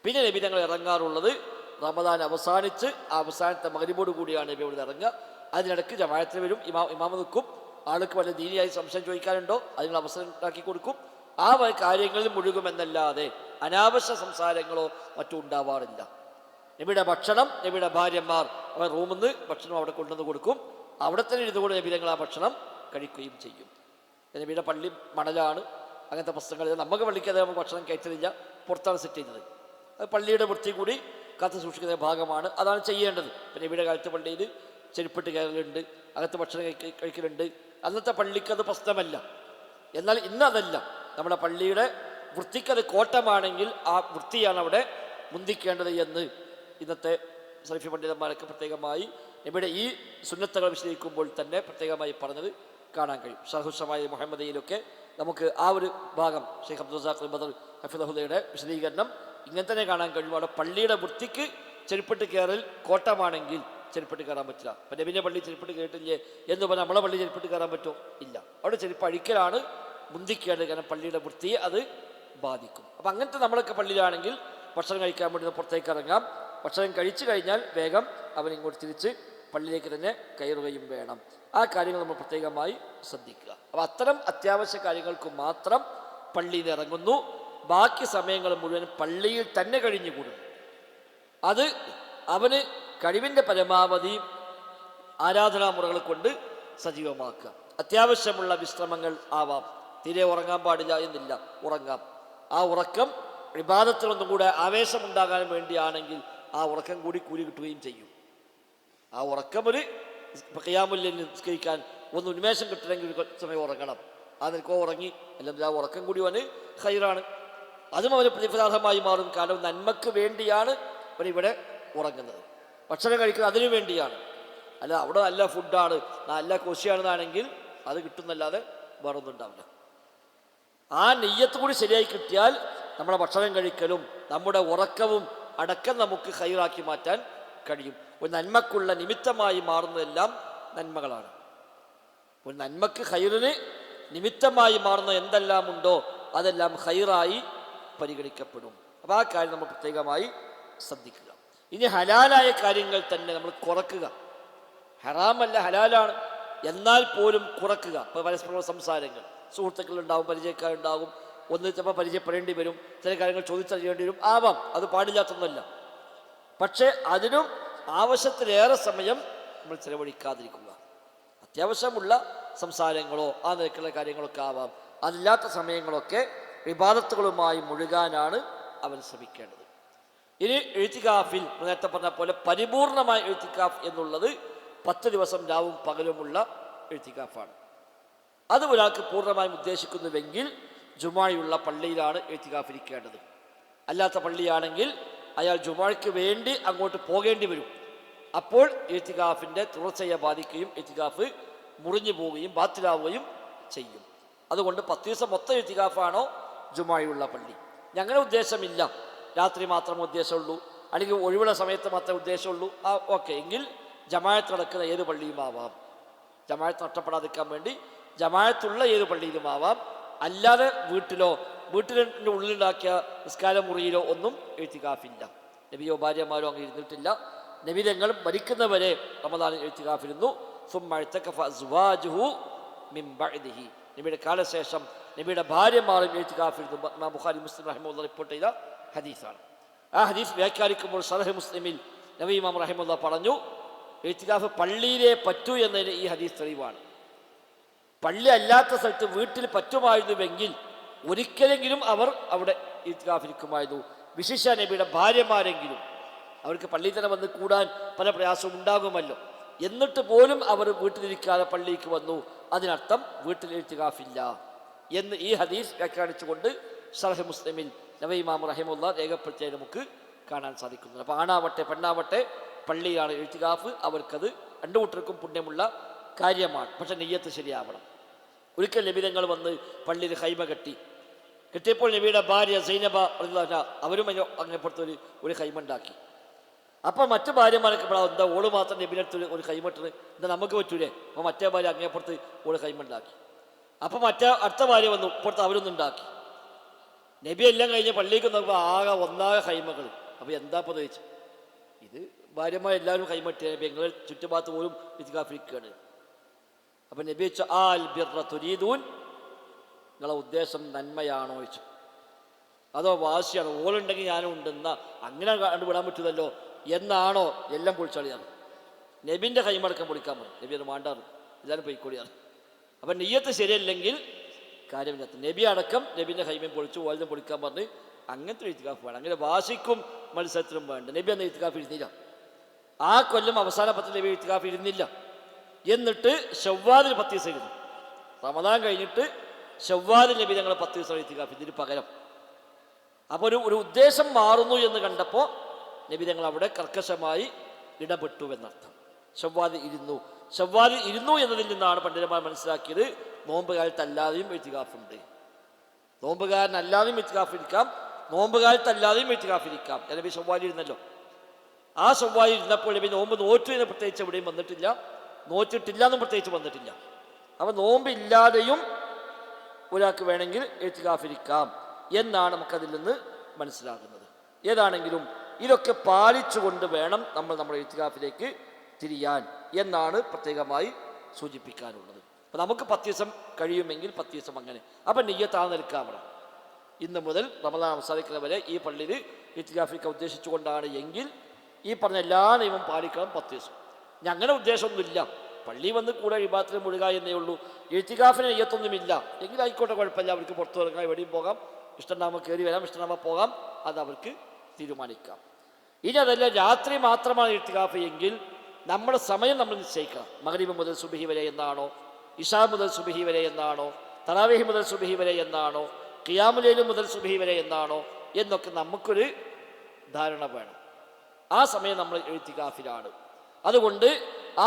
പിന്നെ നബിതങ്ങൾ ഇറങ്ങാറുള്ളത് റമദാൻ അവസാനിച്ച് ആ അവസാനത്തെ മഗ്‌രിബോട് കൂടിയാണ് നബി അവിടെ ഇറങ്ങുക. അതിനിടയ്ക്ക് ജമാഅത്തിന് വരും, ഇമാമ നിൽക്കും. ആൾക്ക് വല്ല ദീനിയായി സംശയം ചോദിക്കാനുണ്ടോ അതിനുള്ള അവസരം ഉണ്ടാക്കി കൊടുക്കും. ആ കാര്യങ്ങളിൽ മുഴുകുമെന്നല്ലാതെ അനാവശ്യ സംസാരങ്ങളോ മറ്റും ഉണ്ടാവാറില്ല. നബിയുടെ ഭക്ഷണം നബിയുടെ ഭാര്യമാർ അവർ റൂമിൽ നിന്ന് ഭക്ഷണം അവിടെ കൊണ്ടുവന്ന് കൊടുക്കും. അവിടെ തന്നെ ഇരുന്നുകൊണ്ട് നബിതങ്ങൾ ആ ഭക്ഷണം കഴിക്കുകയും ചെയ്യും. നബിയുടെ പള്ളി മണലാണ്, അങ്ങനത്തെ പ്രശ്നങ്ങൾ നമുക്ക് പള്ളിക്ക് അത് നമുക്ക് ഭക്ഷണം കയറ്റുന്നില്ല. പുറത്താണ് സെറ്റ് ചെയ്യുന്നത്. അത് പള്ളിയുടെ വൃത്തി കൂടി കാത്തു സൂക്ഷിക്കുന്ന ഭാഗമാണ്, അതാണ് ചെയ്യേണ്ടത്. പിന്നെ ഇവിടെ കാലത്ത് പള്ളിയിൽ ചെരുപ്പിട്ട് കയറലുണ്ട്, അകത്ത് ഭക്ഷണം കഴിക്കലുണ്ട്. അന്നത്തെ പള്ളിക്ക് അത് പ്രശ്നമല്ല. എന്നാൽ ഇന്നതല്ല. നമ്മുടെ പള്ളിയുടെ വൃത്തിക്കത് കോട്ടമാണെങ്കിൽ ആ വൃത്തിയാണ് അവിടെ മുന്തിക്കേണ്ടത് എന്ന് ഇന്നത്തെ സലഫി പണ്ഡിതന്മാരൊക്കെ പ്രത്യേകമായി ഇവിടെ ഈ സുന്നത്തുകൾ വിശദീകരിക്കുമ്പോൾ തന്നെ പ്രത്യേകമായി പറഞ്ഞത് കാണാൻ കഴിയും. ഷർഹുഷമായ മുഹമ്മദിയിലൊക്കെ നമുക്ക് ആ ഒരു ഭാഗം ഷെയ്ഖ് അബ്ദുൽ റസാഖ് ബദർ ഹഫിദഹുദയുടെ വിശദീകരണം ഇങ്ങനെ തന്നെ കാണാൻ കഴിയും. അവിടെ പള്ളിയുടെ വൃത്തിക്ക് ചെരുപ്പിട്ട് കയറൽ കോട്ടമാണെങ്കിൽ ചെരുപ്പിട്ട് കയറാൻ പറ്റില്ല. അപ്പം നബിൻ്റെ പള്ളി ചെരുപ്പിട്ട് കയറിട്ടില്ലേ എന്ന് പറഞ്ഞാൽ നമ്മളെ പള്ളി ചെരുപ്പിട്ട് കയറാൻ പറ്റുമോ? ഇല്ല. അവിടെ ചെരുപ്പ് അഴിക്കലാണ് മുന്തിക്കേണ്ടത്. കാരണം പള്ളിയുടെ വൃത്തിയെ അത് ബാധിക്കും. അപ്പം അങ്ങനത്തെ നമ്മളൊക്കെ പള്ളിയിലാണെങ്കിൽ ഭക്ഷണം കഴിക്കാൻ വേണ്ടി പുറത്തേക്ക് ഇറങ്ങാം. ഭക്ഷണം കഴിച്ചു കഴിഞ്ഞാൽ വേഗം അവൻ ഇങ്ങോട്ട് തിരിച്ച് പള്ളിയിലേക്ക് തന്നെ കയറുകയും വേണം. ആ കാര്യങ്ങൾ നമ്മൾ പ്രത്യേകമായി ശ്രദ്ധിക്കുക. അപ്പം അത്തരം അത്യാവശ്യ കാര്യങ്ങൾക്ക് മാത്രം പള്ളിയിൽ ഇറങ്ങുന്നു. ബാക്കി സമയങ്ങൾ മുഴുവൻ പള്ളിയിൽ തന്നെ കഴിഞ്ഞുകൂടുന്നു. അത് അവന് കഴിവിൻ്റെ പരമാവധി ആരാധനാമുറകൾ കൊണ്ട് സജീവമാക്കുക. അത്യാവശ്യമുള്ള വിശ്രമങ്ങൾ ആവാം. തീരെ ഉറങ്ങാൻ പാടില്ല എന്നില്ല, ഉറങ്ങാം. ആ ഉറക്കം ഇബാദത്തിലൊന്നും കൂടെ ആവേശമുണ്ടാകാൻ വേണ്ടിയാണെങ്കിൽ ആ ഉറക്കം കൂടി കൂലി കിട്ടുകയും ചെയ്യും. ആ ഉറക്കം ഒരു ഖിയാമുൽ ലൈൽ നിസ്കരിക്കാൻ ഒന്ന് ഉന്മേഷം കിട്ടണമെങ്കിൽ ഒരു സമയം ഉറങ്ങണം. ആ നിൽക്കോ ഉറങ്ങി അല്ലെങ്കിൽ ആ ഉറക്കം കൂടി അവന് ഖൈറാണ്, അതും അവന് പ്രതിഫലാർഹമായി മാറും. കാരണം നന്മക്ക് വേണ്ടിയാണ് അവനിവിടെ ഉറങ്ങുന്നത്. ഭക്ഷണം കഴിക്കുന്നത് അതിനു വേണ്ടിയാണ്. അല്ല അവിടെ നല്ല ഫുഡാണ്, നല്ല കൊശിയാണെന്നാണെങ്കിൽ അത് കിട്ടുന്നല്ലാതെ വേറൊന്നും ഉണ്ടാവില്ല. ആ നെയ്യത്ത് കൂടി ശരിയായി കിട്ടിയാൽ നമ്മുടെ ഭക്ഷണം കഴിക്കലും നമ്മുടെ ഉറക്കവും അടക്കം നമുക്ക് ഖൈറാക്കി മാറ്റാൻ കഴിയും. ഒരു നന്മക്കുള്ള നിമിത്തമായി മാറുന്നതെല്ലാം നന്മകളാണ്. ഒരു നന്മക്ക് ഖൈറിന് നിമിത്തമായി മാറുന്ന എന്തെല്ലാം ഉണ്ടോ അതെല്ലാം ഖൈറായി പരിഗണിക്കപ്പെടും. അപ്പോൾ ആ കാര്യം നമ്മൾ പ്രത്യേകമായി ശ്രദ്ധിക്കുക. ഇനി ഹലാലായ കാര്യങ്ങൾ തന്നെ നമ്മൾ കുറക്കുക. ഹറാമല്ല, ഹലാലാണ്, എന്നാൽ പോലും കുറക്കുക. ഇപ്പോൾ പരസ്പര സംസാരങ്ങൾ, സുഹൃത്തുക്കളുണ്ടാവും, പരിചയക്കാരുണ്ടാകും, ഒന്ന് ചിലപ്പോൾ പരിചയപ്പെടേണ്ടി വരും, ചില കാര്യങ്ങൾ ചോദിച്ചറിയേണ്ടി വരും, ആവാം, അത് പാടില്ലാത്തൊന്നുമല്ല. പക്ഷേ അതിനും ആവശ്യത്തിലേറെ സമയം നമ്മൾ ചിലവഴിക്കാതിരിക്കുക. അത്യാവശ്യമുള്ള സംസാരങ്ങളോ ആ നിലക്കുള്ള കാര്യങ്ങളൊക്കെ ആവാം. അതില്ലാത്ത സമയങ്ങളൊക്കെ ഇബാദത്തുകളുമായി മുഴുകാനാണ് അവൻ ശ്രമിക്കേണ്ടത്. ഇനി എഴുത്തിക്കാഫിൽ നേരത്തെ പറഞ്ഞ പോലെ പരിപൂർണമായ എഴുത്തിക്കാഫ് എന്നുള്ളത് 10 ദിവസം രാവും പകലുമുള്ള എഴുത്തിക്കാഫാണ്. അത് ഒരാൾക്ക് പൂർണ്ണമായും ഉദ്ദേശിക്കുന്നുവെങ്കിൽ ജുമായുള്ള പള്ളിയിലാണ് എഴുത്തിക്കാഫിരിക്കേണ്ടത്. അല്ലാത്ത പള്ളിയാണെങ്കിൽ അയാൾ ജുമായ്ക്ക് വേണ്ടി അങ്ങോട്ട് പോകേണ്ടി വരും. അപ്പോൾ എഴുത്തിക്കാഫിൻ്റെ തുടർച്ചയെ ബാധിക്കുകയും എഴുത്തിക്കാഫ് മുറിഞ്ഞു പോവുകയും ബാത്തിലാവുകയും ചെയ്യും. അതുകൊണ്ട് 10 ദിവസം മൊത്തം എഴുത്തിക്കാഫാണോ ജുമായുള്ള പള്ളി? ഞങ്ങളുടെ ഉദ്ദേശമില്ല, രാത്രി മാത്രമേ ഉദ്ദേശമുള്ളൂ, അല്ലെങ്കിൽ ഒഴിവുള്ള സമയത്ത് മാത്രമേ ഉദ്ദേശമുള്ളൂ, ഓക്കെ, എങ്കിൽ ജമാഅത്ത് നടക്കുന്ന ഏത് പള്ളിയുമാവാം. ജമാഅത്ത് നഷ്ടപ്പെടാതിരിക്കാൻ വേണ്ടി ജമാഅത്തുള്ള ഏത് പള്ളിയിലുമാവാം. അല്ലാതെ വീട്ടിൻ്റെ ഉള്ളിലുണ്ടാക്കിയ നിസ്കാര മുറിയിലോ ഒന്നും എഴുത്തിക്കാഫില്ല. നബിയോ ഭാര്യമാരോ അങ്ങ് ഇരുന്നിട്ടില്ല. നബി തങ്ങൾ മരിക്കുന്നവരെ റമദാനിൽ എഴുത്തിക്കാഫിരുന്നു. നബിയുടെ കാലശേഷം നബിയുടെ ഭാര്യമാരും എഴുത്തിക്കാഫിരുന്നു. ബുഖാരി മുസ്ലിം റഹിമഹുല്ലാഹ് റിപ്പോർട്ട് ചെയ്ത ഹദീസാണ്. ആ ഹദീസ് വ്യാഖ്യാനിക്കുമ്പോൾ സഹീഹ് മുസ്ലിമിൽ നബി ഇമാം റഹിമഹുല്ലാഹ് പറഞ്ഞു, എഴുത്തിക്കാഫ് പള്ളിയിലേ പറ്റൂ എന്നതിന് ഈ ഹദീസ് തെളിവാണ്. പള്ളി അല്ലാത്ത സ്ഥലത്ത് വീട്ടിൽ പറ്റുമായിരുന്നുവെങ്കിൽ ഒരിക്കലെങ്കിലും അവർ അവിടെ എഴുത്തിക്കാഫിരിക്കുമായിരുന്നു. വിശിഷ്യ നബിയുടെ ഭാര്യമാരെങ്കിലും, അവർക്ക് പള്ളിയിൽ തന്നെ വന്ന് കൂടാൻ പല പ്രയാസവും ഉണ്ടാകുമല്ലോ, എന്നിട്ട് പോലും അവർ വീട്ടിലിരിക്കാതെ പള്ളിക്ക് വന്നു. അതിനർത്ഥം വീട്ടിൽ എഴുത്തിക്കാഫില്ല എന്ന് ഈ ഹദീസ് വ്യാഖ്യാനിച്ചുകൊണ്ട് സഹീഹ് മുസ്ലിമിൽ നബി ഇമാം റഹിമഹുല്ലാഹ് രേഖപ്പെടുത്തിയത് നമുക്ക് കാണാൻ സാധിക്കുന്നു. അപ്പോൾ ആണാവട്ടെ പെണ്ണാവട്ടെ പള്ളിയാണ് എഴുത്തിക്കാഫ്. അവർക്കത് രണ്ടു കൂട്ടർക്കും പുണ്യമുള്ള കാര്യമാണ്. പക്ഷെ നിയ്യത്ത് ശരിയാവണം. ഒരിക്കൽ നബിതങ്ങൾ വന്ന് പള്ളിയിൽ ഖൈമ കെട്ടിയപ്പോൾ നബിയുടെ ഭാര്യ സൈനബ അവരും അങ്ങേപ്പുറത്ത് ഒരു ഖൈമ ഉണ്ടാക്കി. അപ്പം മറ്റു ഭാര്യമാരൊക്കെ എന്താ ഓള് മാത്രം നബിനടുത്ത് ഒരു ഖൈമട്ടത്, എന്താ നമുക്ക് പറ്റൂലേ? അപ്പോൾ മറ്റേ ഭാര്യ അങ്ങേപ്പുറത്ത് ഓള് ഖൈമ ഉണ്ടാക്കി. അപ്പം അടുത്ത ഭാര്യ വന്നു ഇപ്പുറത്ത് അവരൊന്നുണ്ടാക്കി. നബി എല്ലാം കഴിഞ്ഞ് പള്ളിക്ക് നോക്കുമ്പോൾ ഒന്നാകെ ഖൈമകൾ. അപ്പോൾ എന്താ ഇപ്പോൾ ചോദിച്ചു, ഇത് ഭാര്യമാരെല്ലാവരും ഖൈമട്ടിയ നബി, ഞങ്ങൾ ചുറ്റുഭാഗത്ത് പോലും ഇത്തികാഫിരിക്കുകയാണ്. അപ്പം നബി വെച്ചു, ആൽ ബിർറ തുരീദൂൻ, നിങ്ങളെ ഉദ്ദേശം നന്മയാണോ ചോദിച്ചു, അതോ വാശിയാണോ? ഓളുണ്ടെങ്കിൽ ഞാനും ഉണ്ടെന്നാ അങ്ങനെ കണ്ടുവിടാൻ പറ്റുമല്ലോ എന്നാണോ? എല്ലാം പൊളിച്ചളിയാണ്. നബിൻ്റെ കൈമടക്കം പൊളിക്കാൻ പറയും. നബി അത് മാണ്ടാറ്, എല്ലാവരും പൊയ്ക്കൊടിയാണ്. അപ്പം നെയ്യത്ത് ശരിയല്ലെങ്കിൽ കാര്യമില്ലാത്ത നബി അടക്കം നബിൻ്റെ കൈമയും പൊളിച്ചു ഓലും പൊളിക്കാൻ പറഞ്ഞ് അങ്ങനത്തെ ഒരു ഇത്തികാഫ് വേണം. അങ്ങനെ വാശിക്കും മത്സരത്തിനും വേണ്ട. നബി അന്ന് ഇത്തികാഫ് ഇരുന്നില്ല. ആ കൊല്ലം അവസാന 10 നബി ഇത്തികാഫ് ഇരുന്നില്ല. എന്നിട്ട് ശവ്വാലിൽ 10 ദിവസം ഇരുന്നു. റമദാൻ കഴിഞ്ഞിട്ട് ശവ്വാലിൽ നബി ഞങ്ങൾ 10 ദിവസം ഇത്തികാഫ് ഇതിന് പകരം. അപ്പോൾ ഒരു ഉദ്ദേശം മാറുന്നു എന്ന് കണ്ടപ്പോൾ നബി ഞങ്ങൾ അവിടെ കർക്കശമായി ഇടപെട്ടു എന്നർത്ഥം. ശവ്വാലിൽ ഇരുന്നു എന്നതിൽ നിന്നാണ് പണ്ഡിതന്മാർ മനസ്സിലാക്കിയത് നോമ്പ് കാലത്തല്ലാതെയും ഇത്തികാഫുണ്ട്. നോമ്പുകാരനല്ലാതെയും ഇത്തികാഫ് ഇരിക്കാം, നോമ്പുകാലത്തല്ലാതെയും ഇത്തികാഫ് ഇരിക്കാം. നബി ശവ്വാലിൽ ഇരുന്നല്ലോ. ആ ശവ്വാലിൽ ഇരുന്നപ്പോൾ നബി നോമ്പ് നോറ്റു എന്ന് പ്രത്യേകിച്ച് എവിടെയും വന്നിട്ടില്ല, നോറ്റിട്ടില്ല എന്നും പ്രത്യേകിച്ച് വന്നിട്ടില്ല. അപ്പം നോമ്പില്ലാതെയും ഒരാൾക്ക് വേണമെങ്കിൽ ഇത്തികാഫ് ഇരിക്കാം എന്നാണ് നമുക്കതിൽ നിന്ന് മനസ്സിലാകുന്നത്. ഏതാണെങ്കിലും ഇതൊക്കെ പാലിച്ചുകൊണ്ട് വേണം നമ്മൾ നമ്മുടെ ഇത്തികാഫിലേക്ക് തിരിയാൻ എന്നാണ് പ്രത്യേകമായി സൂചിപ്പിക്കാനുള്ളത്. അപ്പം നമുക്ക് 10 ദിവസം കഴിയുമെങ്കിൽ 10 ദിവസം അങ്ങനെ. അപ്പം നെയ്യത്താ നിൽക്കാമണം. ഇന്ന് മുതൽ റമദാൻ അവസാനിക്കുന്ന വരെ ഈ പള്ളിയിൽ ഇത്തികാഫിക്കാൻ ഉദ്ദേശിച്ചുകൊണ്ടാണ് എങ്കിൽ ഈ പറഞ്ഞ എല്ലാ നിയമവും പാലിക്കണം 10 ദിവസം. ഞങ്ങളുടെ ഉദ്ദേശമൊന്നുമില്ല, പള്ളി വന്ന് കൂടെ ഇബാദത്തിൽ മുഴുക എന്നേ ഉള്ളൂ, ഇത്തികാഫിന് നെയ്യത്തൊന്നുമില്ല എങ്കിൽ ആയിക്കോട്ടെ, കുഴപ്പമില്ല. അവർക്ക് പുറത്തു ഇറങ്ങാൻ എവിടെയും പോകാം, ഇഷ്ടമുണ്ടാകുമ്പോൾ കയറി വരാം, ഇഷ്ടമുണ്ടാകുമ്പോൾ പോകാം, അത് അവർക്ക് തീരുമാനിക്കാം. ഇനി അതല്ല രാത്രി മാത്രമാണ് ഇത്തികാഫ് എങ്കിൽ നമ്മുടെ സമയം നമ്മൾ നിശ്ചയിക്കണം. മഗ്രിബ് മുതൽ സുബ്ഹി വരെ എന്നാണോ, ഇശാ മുതൽ സുബ്ഹി വരെ എന്നാണോ, തറാവീഹ് മുതൽ സുബ്ഹി വരെ എന്നാണോ, ഖിയാമുൽ ലൈൽ മുതൽ സുബ്ഹി വരെ എന്നാണോ എന്നൊക്കെ നമുക്കൊരു ധാരണ വേണം. ആ സമയം നമ്മൾ ഇത്തികാഫിലാണ്. അതുകൊണ്ട്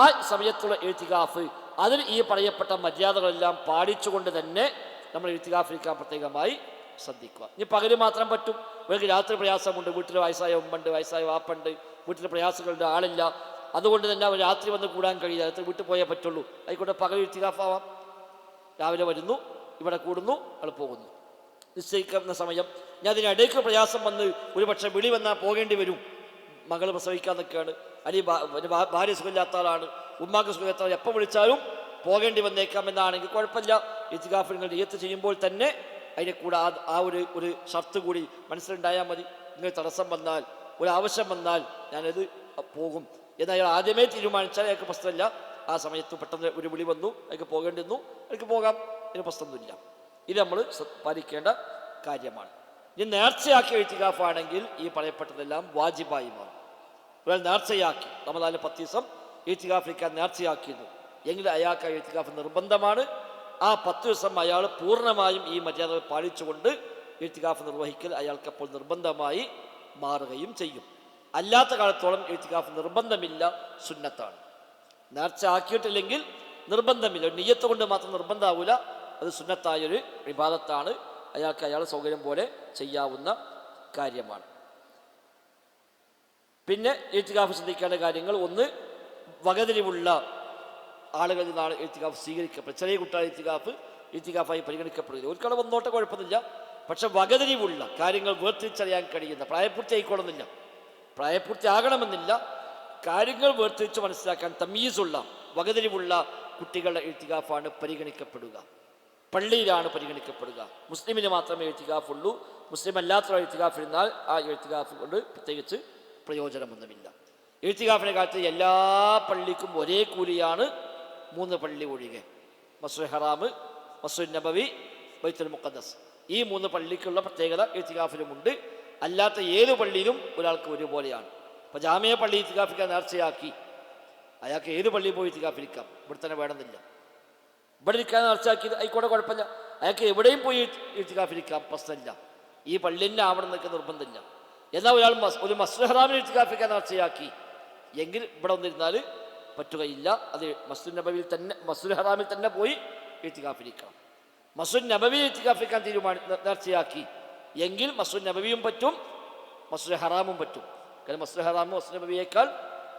ആ സമയത്തുള്ള ഇത്തികാഫ് അതിൽ ഈ പറയപ്പെട്ട മര്യാദകളെല്ലാം പാലിച്ചുകൊണ്ട് തന്നെ നമ്മൾ ഇത്തികാഫിരിക്കാൻ പ്രത്യേകമായി ശ്രദ്ധിക്കുക. ഇനി പകല് മാത്രം പറ്റും, ഇവർക്ക് രാത്രി പ്രയാസമുണ്ട്, വീട്ടിൽ വയസ്സായ ഉമ്മണ്ട്, വയസ്സായ വാപ്പുണ്ട്, വീട്ടിൽ പ്രയാസങ്ങളുടെ ആളില്ല, അതുകൊണ്ട് തന്നെ അവർ രാത്രി വന്ന് കൂടാൻ കഴിയില്ല, രാത്രി വീട്ടിൽ പോയേ പറ്റുള്ളൂ. ആയിക്കോട്ടെ, പകൽ ഇത്തികാഫാവാം. രാവിലെ വരുന്നു, ഇവിടെ കൂടുന്നു, അയാൾ പോകുന്നു. നിശ്ചയിക്കുന്ന സമയം ഞാൻ അതിനിടയ്ക്ക് പ്രയാസം വന്ന് ഒരുപക്ഷെ വിളി വന്നാൽ പോകേണ്ടി വരും, മകൾ പ്രസവിക്കാൻ നിൽക്കുകയാണ്, അല്ലെങ്കിൽ ഭാര്യ സുഖമില്ലാത്ത ആളാണ്, ഉമ്മാക്ക് സുഖമില്ലാത്ത ആൾ, എപ്പോൾ വിളിച്ചാലും പോകേണ്ടി വന്നേക്കാം എന്നാണെങ്കിൽ കുഴപ്പമില്ല. ഇത്തികാഫ് നിങ്ങൾ നിയ്യത്ത് ചെയ്യുമ്പോൾ തന്നെ അതിനെ കൂടെ ആ ഒരു ഷർത്ത് കൂടി മനസ്സിലുണ്ടായാൽ മതി. നിങ്ങൾ തടസ്സം വന്നാൽ, ഒരു ആവശ്യം വന്നാൽ ഞാനത് പോകും എന്ന് അയാൾ ആദ്യമേ തീരുമാനിച്ചാൽ അയാൾക്ക് പ്രശ്നമില്ല. ആ സമയത്ത് പെട്ടെന്ന് ഒരു വിളി വന്നു, അയാൾക്ക് പോകേണ്ടി വന്നു, അയാൾക്ക് പോകാം, ഇതിന് പ്രശ്നമൊന്നുമില്ല. ഇത് നമ്മൾ പാലിക്കേണ്ട കാര്യമാണ്. ഇനി നേർച്ചയാക്കിയ ഇത്തികാഫാണെങ്കിൽ ഈ പറയപ്പെട്ടതെല്ലാം വാജിബായി മാറും. ഒരാൾ നേർച്ചയാക്കി റമദാനിൽ 10 ദിവസം ഇത്തികാഫിരിക്കാൻ നേർച്ചയാക്കിയിരുന്നു എങ്കിൽ അയാൾക്ക് ആ ഇത്തികാഫ് നിർബന്ധമാണ്. ആ 10 ദിവസം അയാൾ പൂർണ്ണമായും ഈ മര്യാദ പാലിച്ചുകൊണ്ട് ഇത്തികാഫ് നിർവഹിക്കൽ അയാൾക്കപ്പോൾ നിർബന്ധമായി മാറുകയും ചെയ്യും. അല്ലാത്ത കാലത്തോളം ഇത്തികാഫ് നിർബന്ധമില്ല, സുന്നത്താണ്. നേർച്ച ആക്കിയിട്ടില്ലെങ്കിൽ നിർബന്ധമില്ല, നിയ്യത്ത് കൊണ്ട് മാത്രം നിർബന്ധമാവില്ല, അത് സുന്നത്തായൊരു ഇബാദത്താണ്. അയാൾക്ക് അയാളുടെ സൗകര്യം പോലെ ചെയ്യാവുന്ന കാര്യമാണ്. പിന്നെ ഇത്തികാഫ് ശ്രദ്ധിക്കേണ്ട കാര്യങ്ങൾ, ഒന്ന് വകതിരിവുള്ള ആളുകളിൽ നിന്നാണ് ഇത്തികാഫ് സ്വീകരിക്കപ്പെടുന്നത്. ചെറിയ കുട്ടികൾ ഇത്തികാഫായി പരിഗണിക്കപ്പെടുന്നത്. ഒരിക്കലും വന്നോട്ടെ, കുഴപ്പമൊന്നുമില്ല. പക്ഷെ വകതിരിവുള്ള കാര്യങ്ങൾ വേർതിരിച്ചറിയാൻ കഴിയുന്ന, പ്രായപൂർത്തി ആയിക്കോളുന്നില്ല, പ്രായപൂർത്തി ആകണമെന്നില്ല, കാര്യങ്ങൾ വേർതിരിച്ച് മനസ്സിലാക്കാൻ തമീസുള്ള വകതിരിവുള്ള കുട്ടികളുടെ ഇത്തികാഫാണ് പരിഗണിക്കപ്പെടുക, പള്ളിയിലാണ് പരിഗണിക്കപ്പെടുക. മുസ്ലിമിന് മാത്രമേ ഇത്തികാഫുള്ളൂ. മുസ്ലിം അല്ലാത്ത ഇത്തികാഫ് ഇരുന്നാൽ ആ ഇത്തികാഫ് കൊണ്ട് പ്രത്യേകിച്ച് പ്രയോജനമൊന്നുമില്ല. ഇത്തികാഫിൻ്റെ കാലത്ത് എല്ലാ പള്ളിക്കും ഒരേ കൂലിയാണ്, 3 പള്ളി ഒഴികെ. മസ്ജിദുൽ ഹറാം, മസ്ജിദുൻ നബവി, ബൈത്തുൽ മുഖദ്ദസ്, ഈ 3 പള്ളിക്കുള്ള പ്രത്യേകത ഇത്തികാഫിലുമുണ്ട്. അല്ലാത്ത ഏത് പള്ളിയിലും ഒരാൾക്ക് ഒരുപോലെയാണ്. ഇപ്പോൾ ജാമിയ പള്ളി ഇത്തികാഫിക്കാൻ നേർച്ചയാക്കി, അയാൾക്ക് ഏത് പള്ളിയിൽ പോയി ഇത്തികാഫിരിക്കാം, ഇവിടെ തന്നെ വേണമെന്നില്ല. ഇവിടെ ഇരിക്കാൻ നേർച്ചയാക്കിയത് ആയിക്കോട്ടെ, കുഴപ്പമില്ല. അയാൾക്ക് എവിടെയും പോയി ഇത്തികാഫിരിക്കാം, പ്രശ്നമില്ല. ഈ പള്ളി തന്നെ ആവണം എന്നൊക്കെ നിർബന്ധമില്ല. എന്നാൽ ഒരാൾ ഒരു മസ്ജിദുൽ ഹറാമിൽ ഇത്തികാഫിക്കാൻ നേർച്ചയാക്കി എങ്കിൽ ഇവിടെ വന്നിരുന്നാൽ പറ്റുകയില്ല. അത് മസ്ജിദുൽ നബവിയിൽ തന്നെ, മസ്ജിദുൽ ഹറാമിൽ തന്നെ പോയി ഇത്തികാഫിരിക്കണം. മസ്ജിദുൽ നബവിയിൽ ഇത്തികാഫിക്കാൻ നേർച്ചയാക്കി എങ്കിൽ മസ്ജിദുൽ നബവിയും പറ്റും, മസ്ജിദുൽ ഹറാമും പറ്റും. കാരണം മസ്ജിദുൽ ഹറാമും മസ്ജിദുൽ നബവിയേക്കാൾ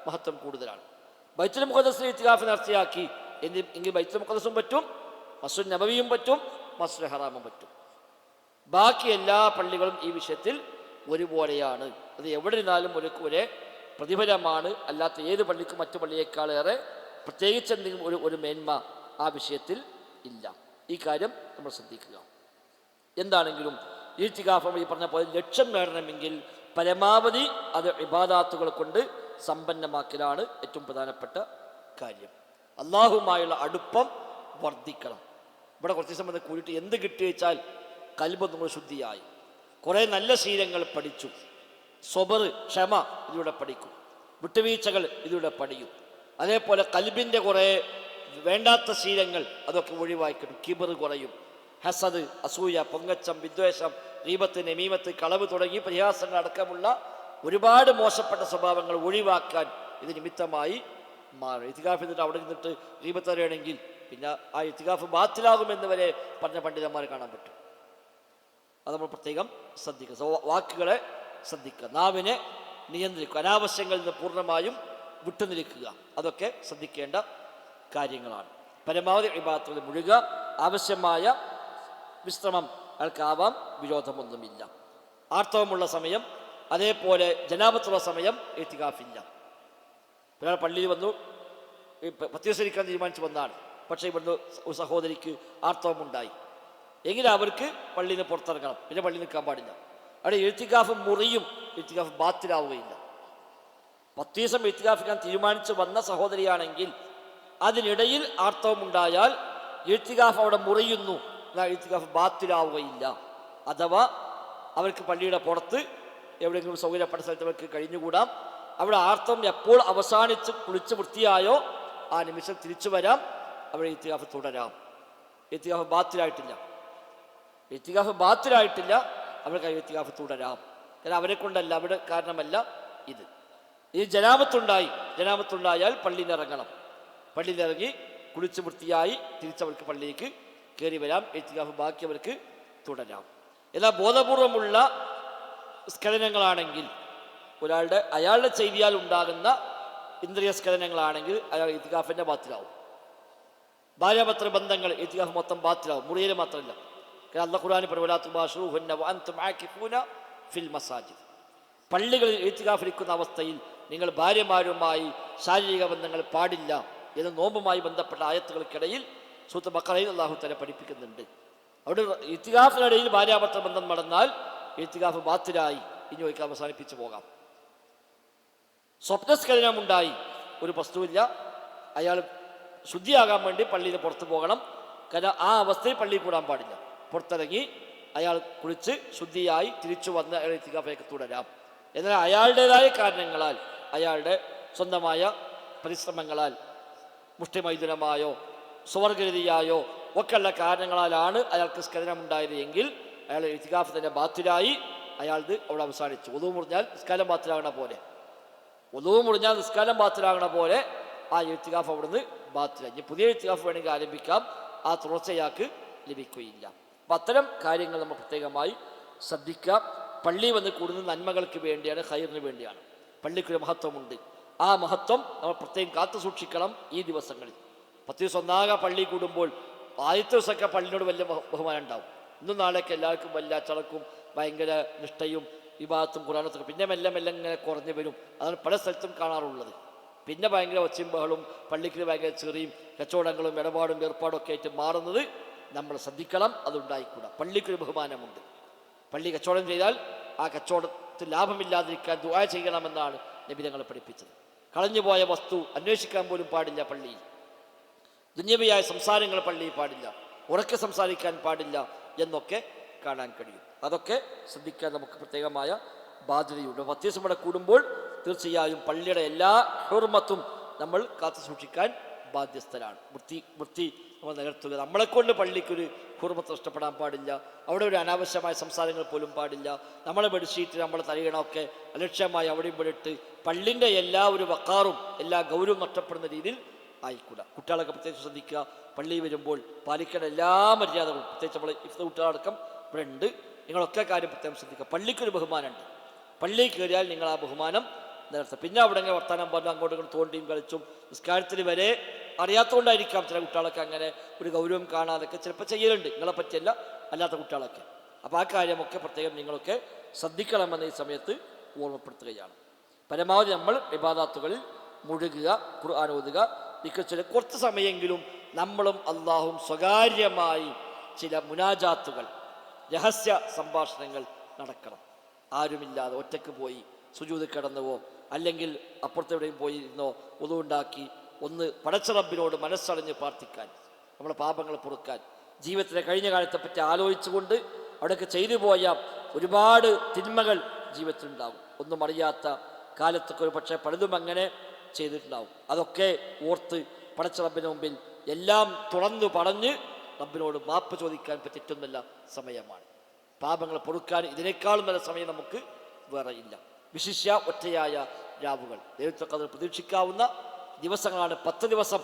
മഹത്വം കൂടുതലാണ്. ബൈത്തുൽ മുഖദ്ദസിൽ ഇത്തികാഫ് നേർച്ചയാക്കി എങ്കിൽ ബൈത്തുൽ മുഖദ്ദസും പറ്റും, മസ്ജിദുൽ നബവിയും പറ്റും, മസ്ജിദുൽ ഹറാമും പറ്റും. ബാക്കി എല്ലാ പള്ളികളും ഈ വിഷയത്തിൽ ഒരുപോലെയാണ്. അത് എവിടെ ഇരുന്നാലും ഒരേ പ്രതിഫലമാണ്. അല്ലാത്ത ഏത് പള്ളിക്കും മറ്റു പള്ളിയേക്കാളേറെ പ്രത്യേകിച്ച് എന്തെങ്കിലും ഒരു മേന്മ ആ വിഷയത്തിൽ ഇല്ല. ഈ കാര്യം നമ്മൾ ശ്രദ്ധിക്കുക. എന്താണെങ്കിലും ഇത്തികാഫ് ഈ പറഞ്ഞ പോലെ ലക്ഷ്യം നേടണമെങ്കിൽ പരമാവധി അത് ഇബാദാത്തുകൾ കൊണ്ട് സമ്പന്നമാക്കലാണ് ഏറ്റവും പ്രധാനപ്പെട്ട കാര്യം. അള്ളാഹുമായുള്ള അടുപ്പം വർദ്ധിക്കണം. ഇവിടെ കുറച്ച് ദിവസം വന്ന് കൂടിയിട്ട് എന്ത് കിട്ടി വെച്ചാൽ കൽബ് നമ്മൾ ശുദ്ധിയായി, കുറേ നല്ല ശീലങ്ങൾ പഠിച്ചു. സ്വബർ, ക്ഷമ ഇതിലൂടെ പഠിക്കും. വിട്ടുവീഴ്ചകൾ ഇതിലൂടെ പഠിക്കും. അതേപോലെ കൽബിൻ്റെ കുറേ വേണ്ടാത്ത ശീലങ്ങൾ അതൊക്കെ ഒഴിവാക്കിയിട്ടും കിബർ കുറയും. ഹസദ്, അസൂയ, പൊങ്ങച്ചം, വിദ്വേഷം, ഗീബത്ത്, നമീമത്ത്, കളവ് തുടങ്ങി പരിഹാസങ്ങൾ അടക്കമുള്ള ഒരുപാട് മോശപ്പെട്ട സ്വഭാവങ്ങൾ ഒഴിവാക്കാൻ ഇത് നിമിത്തമായി മാറും. ഇത്തികാഫ് എന്നിട്ട് അവിടെ നിന്നിട്ട് ഗീബത്ത് അറിയണമെങ്കിൽ പിന്നെ ആ ഇത്തികാഫ് ബാത്തിലാകുമെന്ന് വരെ പറഞ്ഞ പണ്ഡിതന്മാരെ കാണാൻ പറ്റും. അത് നമ്മൾ പ്രത്യേകം ശ്രദ്ധിക്കുക. വാക്കുകളെ ശ്രദ്ധിക്കുക, നാവിനെ നിയന്ത്രിക്കുക, അനാവശ്യങ്ങളിൽ നിന്ന് പൂർണ്ണമായും വിട്ടുനിൽക്കുക. അതൊക്കെ ശ്രദ്ധിക്കേണ്ട കാര്യങ്ങളാണ്. പരമാവധി ഇബാദത്തുകളിൽ മുഴുകുക. ആവശ്യമായ വിശ്രമം അയാൾക്കാവാം, വിരോധമൊന്നുമില്ല. ആർത്തവമുള്ള സമയം, അതേപോലെ ജനാപത്തുള്ള സമയം ഇത്തികാഫില്ല. ഒരാൾ പള്ളിയിൽ വന്നു പത്യൂസരിക്കാൻ തീരുമാനിച്ചു വന്നതാണ്. പക്ഷേ ഇവിടുന്ന് ഒരു സഹോദരിക്ക് ആർത്തവമുണ്ടായി എങ്കിൽ അവർക്ക് പള്ളിയിൽ നിന്ന് പുറത്തിറങ്ങണം, പിന്നെ പള്ളിയിൽ നിൽക്കാൻ പാടില്ല. അവിടെ ഇത്തികാഫ് മുറിയും, ഇത്തികാഫ് ബാത്തിലാവുകയില്ല. 10 ദിവസം ഇത്തികാഫിക്കാൻ തീരുമാനിച്ച് വന്ന സഹോദരിയാണെങ്കിൽ അതിനിടയിൽ ആർത്തവമുണ്ടായാൽ ഇത്തികാഫ് അവിടെ മുറിയുന്നു, ഇത്തികാഫ് ബാത്തിലാവുകയില്ല. അഥവാ അവർക്ക് പള്ളിയുടെ പുറത്ത് എവിടെയെങ്കിലും സൗകര്യപ്പെട്ട സ്ഥലത്ത് അവർക്ക് കഴിഞ്ഞുകൂടാം. അവിടെ ആർത്തവം എപ്പോൾ അവസാനിച്ച് കുളിച്ച് വൃത്തിയായോ ആ നിമിഷം തിരിച്ചു വരാം, അവിടെ ഇത്തികാഫ് തുടരാം. ഇത്തികാഫ് ബാത്തിലായിട്ടില്ല, അവർക്ക് ഇത്തികാഫ് തുടരാം. കാരണം അവരെ കൊണ്ടല്ല, അവിടെ കാരണമല്ല ഇത്. ഈ ജനാപത്തുണ്ടായാൽ പള്ളിയിൽ ഇറങ്ങണം. പള്ളിയിൽ ഇറങ്ങി കുളിച്ച് വൃത്തിയായി തിരിച്ചവർക്ക് പള്ളിയിലേക്ക് കയറി വരാം. ഇത്തികാഫ് ബാക്കി അവർക്ക് തുടരാം. എന്നാൽ ബോധപൂർവമുള്ള സ്ഖലനങ്ങളാണെങ്കിൽ, അയാളുടെ ചെയ്തിയാൽ ഉണ്ടാകുന്ന ഇന്ദ്രിയ സ്ഖലനങ്ങളാണെങ്കിൽ അയാൾ ഇത്തികാഫിൻ്റെ ബാത്തിലാവും. ഭാര്യാഭർത്തൃ ബന്ധങ്ങൾ ഇത്തികാഫ് മൊത്തം ബാത്തിലാവും, മുറിയിൽ മാത്രമല്ല. കാരണം അല്ലാഹു ഖുർആനിൽ പറഞ്ഞു, പള്ളികളിൽ ഇത്തികാഫിരിക്കുന്ന അവസ്ഥയിൽ നിങ്ങൾ ഭാര്യമാരുമായി ശാരീരിക ബന്ധങ്ങൾ പാടില്ല എന്ന് നോമ്പുമായി ബന്ധപ്പെട്ട ആയത്തുകൾക്കിടയിൽ സൂറത്ത് ബഖറയിൽ അല്ലാഹു തആല പഠിപ്പിക്കുന്നുണ്ട്. അവിടെ ഇത്തികാഫിനിടയിൽ ഭാര്യാഭർത്തൃ ബന്ധം നടന്നാൽ ഇത്തികാഫ് ബാത്തിലായി, ഇനി ഒരിക്കൽ അവസാനിപ്പിച്ചു പോകാം. സ്വപ്നസ്ഖലനമുണ്ടായി, ഒരു വസ്തുവില്ല, അയാൾ ശുദ്ധിയാകാൻ വേണ്ടി പള്ളിയിൽ പുറത്തു പോകണം. കാരണം ആ അവസ്ഥയിൽ പള്ളിയിൽ കൂടാൻ പാടില്ല. പുറത്തിറങ്ങി അയാൾ കുളിച്ച് ശുദ്ധിയായി തിരിച്ചു വന്ന് അയാൾ ഇത്തികാഫിലേക്ക് തുടരാം. എന്നാൽ അയാളുടേതായ കാരണങ്ങളാൽ, അയാളുടെ സ്വന്തമായ പരിശ്രമങ്ങളാൽ, മുഷ്ടിമൈഥുനമായോ സ്വവർഗരീതിയായോ ഒക്കെയുള്ള കാരണങ്ങളാലാണ് അയാൾക്ക് സ്ഖലനമുണ്ടായത് എങ്കിൽ അയാൾ ഇത്തികാഫ് തന്നെ ബാത്തിലായി, അയാൾക്ക് അവിടെ അവസാനിച്ചു. ഒതു മുറിഞ്ഞാൽ നിസ്കാരം ബാത്തിലാകണ പോലെ ആ ഇത്തികാഫ് അവിടുന്ന് ബാത്തിലായി. ഇനി പുതിയ ഇത്തികാഫ് വേണമെങ്കിൽ ആരംഭിക്കാം, ആ തുടർച്ചയാക്ക് ലഭിക്കുകയില്ല. അപ്പം അത്തരം കാര്യങ്ങൾ നമ്മൾ പ്രത്യേകമായി ശ്രദ്ധിക്കാം. പള്ളി വന്ന് കൂടുന്ന നന്മകൾക്ക് വേണ്ടിയാണ്, ഖൈറിന് വേണ്ടിയാണ്. പള്ളിക്കൊരു മഹത്വമുണ്ട്. ആ മഹത്വം നമ്മൾ പ്രത്യേകം കാത്തു സൂക്ഷിക്കണം. ഈ ദിവസങ്ങളിൽ 10 ദിവസം ഒന്നാകെ പള്ളി കൂടുമ്പോൾ ആദ്യത്തെ ദിവസമൊക്കെ പള്ളിയോട് വലിയ ബഹുമാനം ഉണ്ടാവും. ഇന്നും നാളെയൊക്കെ എല്ലാവർക്കും വലിയ ചളക്കും ഭയങ്കര നിഷ്ഠയും വിഭാഗത്തും ഖുർആനൊക്കെ പിന്നെ മെല്ലെ ഇങ്ങനെ കുറഞ്ഞു വരും. അതാണ് പല സ്ഥലത്തും കാണാറുള്ളത്. പിന്നെ ഭയങ്കര ഒച്ചയും ബഹളും, പള്ളിക്ക് ഭയങ്കര ചെറിയും കച്ചവടങ്ങളും ഇടപാടും ഏർപ്പാടും ഒക്കെ ആയിട്ട് മാറുന്നത് നമ്മൾ ശ്രദ്ധിക്കണം. അതുണ്ടായിക്കൂടാ. പള്ളിക്കൊരു ബഹുമാനമുണ്ട്. പള്ളി കച്ചവടം ചെയ്താൽ ആ കച്ചവടത്തിൽ ലാഭമില്ലാതിരിക്കാൻ ദുആ ചെയ്യണമെന്നാണ് നബി തങ്ങൾ പഠിപ്പിച്ചത്. കളഞ്ഞുപോയ വസ്തു അന്വേഷിക്കാൻ പോലും പാടില്ല പള്ളിയിൽ. ദുന്യവിയായ സംസാരങ്ങൾ പള്ളിയിൽ പാടില്ല, ഉറക്കെ സംസാരിക്കാൻ പാടില്ല എന്നൊക്കെ കാണാൻ കഴിയും. അതൊക്കെ ശ്രദ്ധിക്കാൻ നമുക്ക് പ്രത്യേകമായ ബാധ്യതയുണ്ട്. 10 ദിവസം ഇവിടെ കൂടുമ്പോൾ തീർച്ചയായും പള്ളിയുടെ എല്ലാ ഹുർമത്തും നമ്മൾ കാത്തു സൂക്ഷിക്കാൻ ബാധ്യസ്ഥരാണ്. വൃത്തി നമ്മൾ നിലനിർത്തുക. നമ്മളെക്കൊണ്ട് പള്ളിക്കൊരു ഹുർമത്ത് നഷ്ടപ്പെടാൻ പാടില്ല. അവിടെ ഒരു അനാവശ്യമായ സംസാരങ്ങൾ പോലും പാടില്ല. നമ്മളെ ബെഡ്ഷീറ്റ്, നമ്മളെ തലയിണമൊക്കെ അലക്ഷ്യമായി അവിടെയും ഇവിടെ ഇട്ട് പള്ളിൻ്റെ എല്ലാ ഒരു വക്കാറും എല്ലാ ഗൗരവവും നഷ്ടപ്പെടുന്ന രീതിയിൽ ആയിക്കൂടാ. കുട്ടികളൊക്കെ പ്രത്യേകിച്ച് ശ്രദ്ധിക്കുക. പള്ളി വരുമ്പോൾ പാലിക്കേണ്ട എല്ലാ മര്യാദകളും, പ്രത്യേകിച്ച് നമ്മൾ ഇഫ്ത കുട്ടികളടക്കം ഇവിടെ ഉണ്ട്, നിങ്ങളൊക്കെ കാര്യം പ്രത്യേകം ശ്രദ്ധിക്കുക. പള്ളിക്കൊരു ബഹുമാനമുണ്ട്. പള്ളിയിൽ കയറിയാൽ നിങ്ങൾ ആ ബഹുമാനം നിലനിർത്തുക. പിന്നെ അവിടെ വർത്താനം പറഞ്ഞു അങ്ങോട്ടും ഇങ്ങോട്ടും തോണ്ടിയും കളിച്ചും നിസ്കാരത്തിൽ വരെ അറിയാത്തതുകൊണ്ടായിരിക്കാം ചില കുട്ടികളൊക്കെ അങ്ങനെ ഒരു ഗൗരവം കാണാതൊക്കെ ചിലപ്പോൾ ചെയ്യലുണ്ട്. നിങ്ങളെ പറ്റിയല്ല, അല്ലാത്ത കുട്ടികളൊക്കെ. അപ്പോൾ ആ കാര്യമൊക്കെ പ്രത്യേകം നിങ്ങളൊക്കെ ശ്രദ്ധിക്കണമെന്ന് ഈ സമയത്ത് ഓർമ്മപ്പെടുത്തുകയാണ്. പരമാവധി നമ്മൾ ഇബാദത്തുകളിൽ മുഴുകുക, ഖുർആൻ ഓതുക. ചില കുറച്ച് സമയമെങ്കിലും നമ്മളും അള്ളാഹും സ്വകാര്യമായി ചില മുനാജാത്തുകൾ, രഹസ്യ സംഭാഷണങ്ങൾ നടക്കണം. ആരുമില്ലാതെ ഒറ്റയ്ക്ക് പോയി സുജൂദ് കിടന്നുവോ അല്ലെങ്കിൽ അപ്പുറത്തെവിടെയും പോയി ഇരുന്നോ ഒതുണ്ടാക്കി ഒന്ന് പടച്ച റബ്ബിനോട് മനസ്സറിഞ്ഞ് പ്രാർത്ഥിക്കാൻ, നമ്മുടെ പാപങ്ങൾ പൊറുക്കാൻ, ജീവിതത്തിലെ കഴിഞ്ഞ കാലത്തെപ്പറ്റി ആലോചിച്ചുകൊണ്ട് അവിടെയൊക്കെ ചെയ്തു പോയ ഒരുപാട് തിന്മകൾ ജീവിതത്തിലുണ്ടാവും. ഒന്നും അറിയാത്ത കാലത്തൊക്കെ ഒരു പക്ഷേ പലതും അങ്ങനെ ചെയ്തിട്ടുണ്ടാവും. അതൊക്കെ ഓർത്ത് പടച്ച റബ്ബിന് മുമ്പിൽ എല്ലാം തുറന്നു പറഞ്ഞ് റബ്ബിനോട് മാപ്പ് ചോദിക്കാൻ പറ്റിയിട്ടുന്നല്ല സമയമാണ്. പാപങ്ങൾ പൊറുക്കാൻ ഇതിനേക്കാളും നല്ല സമയം നമുക്ക് വേറെ ഇല്ല. വിശിഷ്യ ഒറ്റയായ രാവുകൾ ദൈവത്തെ ഖദർ പ്രതീക്ഷിക്കാവുന്ന ദിവസങ്ങളാണ് 10 ദിവസം.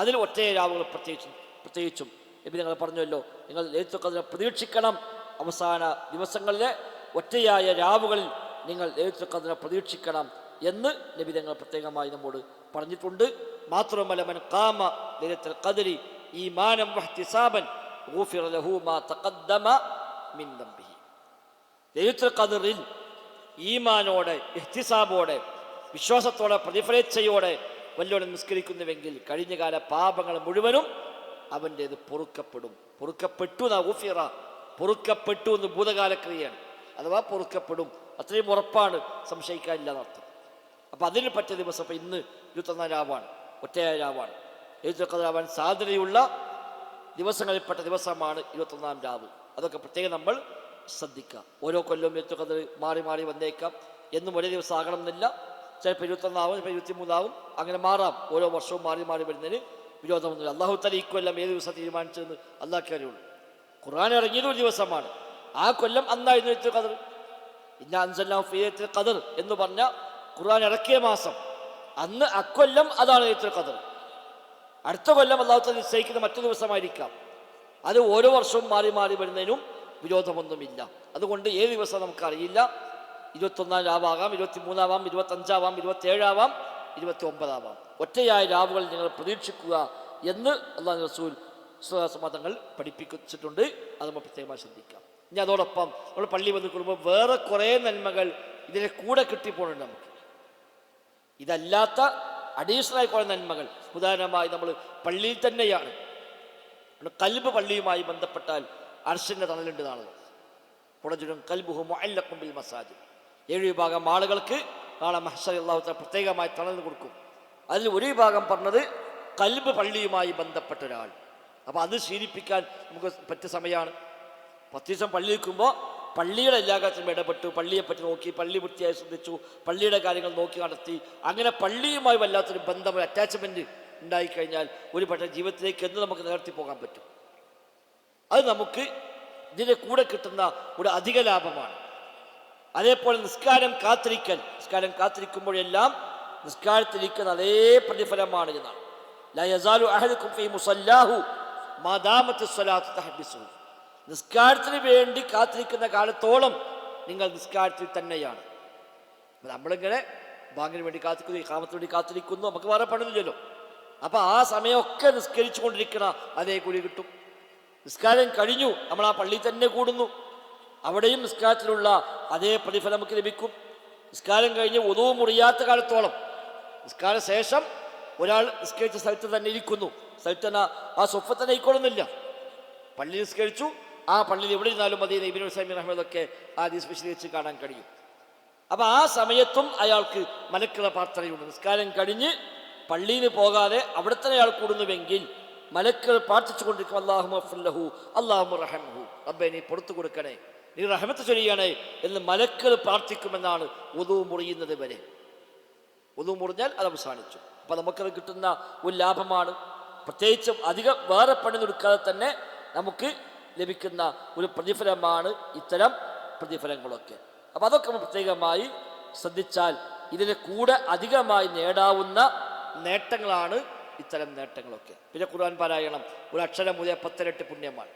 അതിൽ ഒറ്റയായ രാവുകൾ പ്രത്യേകിച്ചും നബി ഞങ്ങൾ പറഞ്ഞല്ലോ, നിങ്ങൾ ദൈവത്തെ ഖദർ പ്രതീക്ഷിക്കണം. അവസാന ദിവസങ്ങളിലെ ഒറ്റയായ രാവുകളിൽ നിങ്ങൾ ദൈവത്തെ ഖദർ പ്രതീക്ഷിക്കണം എന്ന് നബി ഞങ്ങൾ പ്രത്യേകമായി നമ്മോട് പറഞ്ഞിട്ടുണ്ട്. മാത്രമല്ല, മൻ ഖാമ ലൈലത്തുൽ ഖദ്രി ഈമാനൻ വഹ്തിസാബൻ ഗുഫിറ ലഹു മാ തഖദ്ദമ മിൻ ദംബിഹി. ലൈലത്തുൽ ഖദ്റിൽ ഈമാനോടെ, ഇഹ്തിസാബോടെ, വിശ്വാസത്തോടെ, പ്രതിഫലേച്ഛയോടെ വല്ലോടെ നിസ്കരിക്കുന്നുവെങ്കിൽ കഴിഞ്ഞകാല പാപങ്ങൾ മുഴുവനും അവൻ്റേത് പൊറുക്കപ്പെടും. പൊറുക്കപ്പെട്ടു ഗുഫിറ, പൊറുക്കപ്പെട്ടു എന്ന് ഭൂതകാലക്രിയയാണ്, അഥവാ പൊറുക്കപ്പെടും. അത്രയും ഉറപ്പാണ്, സംശയിക്കാനില്ല എന്നർത്ഥം. അപ്പം അതിന് പറ്റിയ ദിവസം ഇപ്പം ഇന്ന് 21 രാവാണ്, ഒറ്റയായ രാവാണ്. ലൈലത്തുൽ ഖദ്ർ ആവാൻ സാധ്യതയുള്ള ദിവസങ്ങളിൽപ്പെട്ട ദിവസമാണ് 21 രാവ്. അതൊക്കെ പ്രത്യേകം നമ്മൾ ശ്രദ്ധിക്കുക. ഓരോ കൊല്ലവും ലൈലത്തുൽ ഖദ്ർ മാറി മാറി വന്നേക്കാം. എന്നും ഒരേ ദിവസം ആകണം എന്നില്ല. ചിലപ്പോൾ 21 ആവും, ചിലപ്പോൾ 23 ആവും, അങ്ങനെ മാറാം. ഓരോ വർഷവും മാറി മാറി വരുന്നതിന് വിരോധമൊന്നുമില്ല. അള്ളാഹു തആല ഈ കൊല്ലം ഏത് ദിവസം തീരുമാനിച്ചതെന്ന് അള്ളാഹ്ക്കേ അറിയുള്ളൂ. ഖുർആൻ ഇറങ്ങിയത് ഒരു ദിവസമാണ്, ആ കൊല്ലം അന്നായിരുന്നു ലൈലത്തുൽ ഖദ്ർ. ഇന്നാ അൻസൽനാഹു ഫീ ലൈലത്തുൽ ഖദ്ർ എന്ന് പറഞ്ഞ ഖുർആൻ ഇറക്കിയ മാസം, അന്ന് അക്കൊല്ലം അതാണ് ലൈലത്തുൽ ഖദ്ർ. അടുത്ത കൊല്ലം അള്ളാഹു തആല നിശ്ചയിക്കുന്ന മറ്റൊരു ദിവസമായിരിക്കാം. അത് ഓരോ വർഷവും മാറി മാറി വരുന്നതിനും വിരോധമൊന്നുമില്ല. അതുകൊണ്ട് ഏത് ദിവസം നമുക്കറിയില്ല. 21 രാവാകാം, 23 ആവാം, 25 ആവാം, 27 ആവാം, 29 ആവാം. ഒറ്റയായ രാവുകൾ നിങ്ങൾ പ്രതീക്ഷിക്കുക എന്ന് അല്ലാഹു റസൂൽ തങ്ങൾ പഠിപ്പിച്ചിട്ടുണ്ട്. അത് നമ്മൾ പ്രത്യേകമായി ശ്രദ്ധിക്കാം. ഇനി അതോടൊപ്പം നമ്മൾ പള്ളി വന്ന് കൂടുമ്പോൾ വേറെ കുറേ നന്മകൾ ഇതിനെ കൂടെ കിട്ടിപ്പോണുണ്ട് നമുക്ക്. ഇതല്ലാത്ത അഡീഷണലായി കുറേ നന്മകൾ. ഉദാഹരണമായി നമ്മൾ പള്ളിയിൽ തന്നെയാണ്, ഖൽബ് പള്ളിയുമായി ബന്ധപ്പെട്ടാൽ അർശിൻ്റെ തണലുണ്ട് നാളെ. പുറജുരും ഖൽബുഹു മുഅല്ലഖും ബിൽ മസാജിദ്. 7 വിഭാഗം ആളുകൾക്ക് നാളെ മഹ്ശറിൽ അല്ലാഹു തആല പ്രത്യേകമായി തണൽ കൊടുക്കും. അതിൽ ഒരു വിഭാഗം പറഞ്ഞത് ഖൽബ് പള്ളിയുമായി ബന്ധപ്പെട്ട ഒരാൾ. അപ്പോൾ അത് ശീലിപ്പിക്കാൻ നമുക്ക് പറ്റിയ സമയമാണ്. 10 ദിവസം പള്ളി നിൽക്കുമ്പോൾ പള്ളിയുടെ എല്ലാ കാര്യത്തിലും ഇടപെട്ടു, പള്ളിയെപ്പറ്റി നോക്കി, പള്ളി വൃത്തിയായി ശ്രദ്ധിച്ചു, പള്ളിയുടെ കാര്യങ്ങൾ നോക്കി നടത്തി. അങ്ങനെ പള്ളിയുമായി വല്ലാത്തൊരു ബന്ധം, ഒരു അറ്റാച്ച്മെൻറ്റ് ഉണ്ടായിക്കഴിഞ്ഞാൽ ഒരു പക്ഷേ ജീവിതത്തിലേക്ക് എന്ന് നമുക്ക് നിലർത്തി പോകാൻ പറ്റും. അത് നമുക്ക് ഇതിൻ്റെ കൂടെ കിട്ടുന്ന ഒരു അധിക ലാഭമാണ്. അതേപോലെ നിസ്കാരം കാത്തിരിക്കുമ്പോഴെല്ലാം നിസ്കാരത്തിരിക്കുന്ന അതേ പ്രതിഫലമാണ് എന്നാണ്. ലാ യസാലു അഹദുക്കും ഫീ മുസല്ലാഹു മാ ദാമത്തി സ്വലാത്തു തഹ്ബിസുഹു. നിസ്കാരത്തിന് വേണ്ടി കാത്തിരിക്കുന്ന കാലത്തോളം നിങ്ങൾ നിസ്കാരത്തിൽ തന്നെയാണ്. നമ്മളിങ്ങനെ ബാങ്കിന് വേണ്ടി കാത്തിരിക്കുന്നു, ഇഖാമത്തിന് വേണ്ടി കാത്തിരിക്കുന്നു, നമുക്ക് വേറെ പണിയില്ലല്ലോ. അപ്പം ആ സമയമൊക്കെ നിസ്കരിച്ചു കൊണ്ടിരിക്കണ അതേ കൂലി കിട്ടും. നിസ്കാരം കഴിഞ്ഞു, നമ്മൾ ആ പള്ളിയിൽ തന്നെ കൂടുന്നു, അവിടെയും നിസ്കാരത്തിലുള്ള അതേ പ്രതിഫലം നമുക്ക് ലഭിക്കും. നിസ്കാരം കഴിഞ്ഞ് ഒതു മുറിയാത്ത കാലത്തോളം, നിസ്കാര ശേഷം ഒരാൾ നിസ്കരിച്ച സ്ഥലത്ത് തന്നെ ഇരിക്കുന്നു, സ്ഥലത്ത് തന്നെ ആ സ്വഫ തന്നെ ഇരിക്കണമെന്നില്ല. പള്ളി നിസ്കരിച്ചു, ആ പള്ളിയിൽ എവിടെ ഇരുന്നാലും മതി. ഇബ്നു ഉസൈമീൻ റഹ്മത്തുള്ളാഹിയൊക്കെ ആ ഹദീസ് വിശദീകരിച്ച് കാണാൻ കഴിയും. അപ്പം ആ സമയത്തും അയാൾക്ക് മലക്കുകളുടെ പ്രാർത്ഥനയുണ്ട്. നിസ്കാരം കഴിഞ്ഞ് പള്ളിയിൽ പോകാതെ അവിടെ തന്നെ അയാൾ കൂടുന്നുവെങ്കിൽ മലക്കുകൾ പ്രാർത്ഥിച്ചു കൊണ്ടിരിക്കും, അല്ലാഹുമ്മ ഗ്ഫിർ ലഹു, അല്ലാഹുമ്മ റഹംഹു, റബ്ബേ നീ പുറത്തു കൊടുക്കണേ, നീ റഹ്മത്ത് ചൊരിയണേ എന്ന് മലക്കുകൾ പ്രാർത്ഥിക്കുമെന്നാണ് വുദു മുറിയുന്നത് വരെ. വുദു മുറിഞ്ഞാൽ അത് അവസാനിച്ചു. അപ്പം നമുക്കത് കിട്ടുന്ന ഒരു ലാഭമാണ്. പ്രത്യേകിച്ചും അധികം വേറെ പണി കൊടുക്കാതെ തന്നെ നമുക്ക് ലഭിക്കുന്ന ഒരു പ്രതിഫലമാണ് ഇത്തരം പ്രതിഫലങ്ങളൊക്കെ. അപ്പം അതൊക്കെ നമ്മൾ പ്രത്യേകമായി ശ്രദ്ധിച്ചാൽ ഇതിന് കൂടെ അധികമായി നേടാവുന്ന നേട്ടങ്ങളാണ് ഇത്തരം നേട്ടങ്ങളൊക്കെ. പിന്നെ ഖുർആൻ പാരായണം ഒരു അക്ഷരം മുതൽ 10 ഇരട്ടി പുണ്യമാണ്.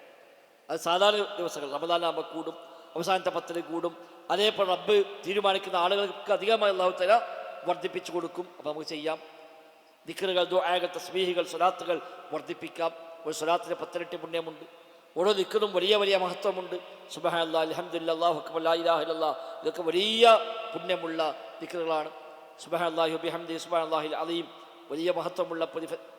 അത് സാധാരണ ദിവസങ്ങൾ റമദാനാകുമ്പോൾ കൂടും, അവസാനത്തെ 10 കൂടും. അതേപോലെ റബ്ബ് തീരുമാനിക്കുന്ന ആളുകൾക്ക് അധികമായി അല്ലാഹു തആല വർദ്ധിപ്പിച്ചു കൊടുക്കും. അപ്പോൾ നമുക്ക് ചെയ്യാം. ദിക്റുകൾ, ദുആകൾ, തസ്ബീഹുകൾ, സ്വലാത്തുകൾ വർദ്ധിപ്പിക്കാം. ഒരു സ്വലാത്തിന് 10 ഇരട്ടി പുണ്യമുണ്ട്. ഓരോ ദിക്റും വലിയ വലിയ മഹത്വമുണ്ട്. സുബ്ഹാനല്ലാഹ്, അൽഹംദുലില്ലാഹ്, അല്ലാഹു അക്ബർ, ലാ ഇലാഹ ഇല്ലല്ലാഹ്, ഇതൊക്കെ വലിയ പുണ്യമുള്ള ദിക്റുകളാണ്. സുബ്ഹാനല്ലാഹി വബിഹംദിഹി സുബ്ഹാനല്ലാഹിൽ അലീം, വലിയ മഹത്വമുള്ള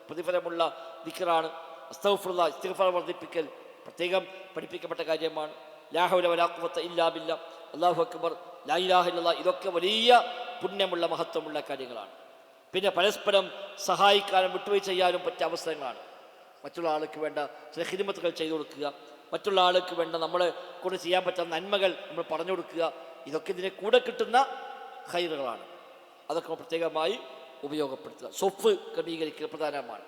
പ്രതിഫലമുള്ള ദിക്റാണ്. അസ്തഗ്ഫിറുല്ലാഹ്, ഇസ്തിഗ്ഫാർ വർദ്ധിപ്പിക്കൽ പ്രത്യേകം പഠിപ്പിക്കപ്പെട്ട കാര്യമാണ്. ലാ ഹൗല വലാ ഖുവത ഇല്ലാ ബില്ലാഹ്, അല്ലാഹു അക്ബർ, ലാ ഇലാഹ ഇല്ലല്ലാഹ്, ഇതൊക്കെ വലിയ പുണ്യമുള്ള മഹത്വമുള്ള കാര്യങ്ങളാണ്. പിന്നെ പരസ്പരം സഹായിക്കാനും വിട്ടുവീഴ്ച ചെയ്യാനും പറ്റിയ അവസരങ്ങളാണ്. മറ്റുള്ള ആൾക്ക് വേണ്ട ചില ഖിദ്മത്തുകൾ ചെയ്തു കൊടുക്കുക, മറ്റുള്ള ആൾക്ക് വേണ്ട നമ്മളെ കൊണ്ട് ചെയ്യാൻ പറ്റുന്ന നന്മകൾ നമ്മൾ പറഞ്ഞു കൊടുക്കുക. ഇതൊക്കെ ഇതിനെ കൂടെ കിട്ടുന്ന ഖൈറുകളാണ്. അതൊക്കെ പ്രത്യേകമായി ഉപയോഗപ്പെടുത്തുക. സ്വഫ് ക്രമീകരിക്കുക പ്രധാനമാണ്.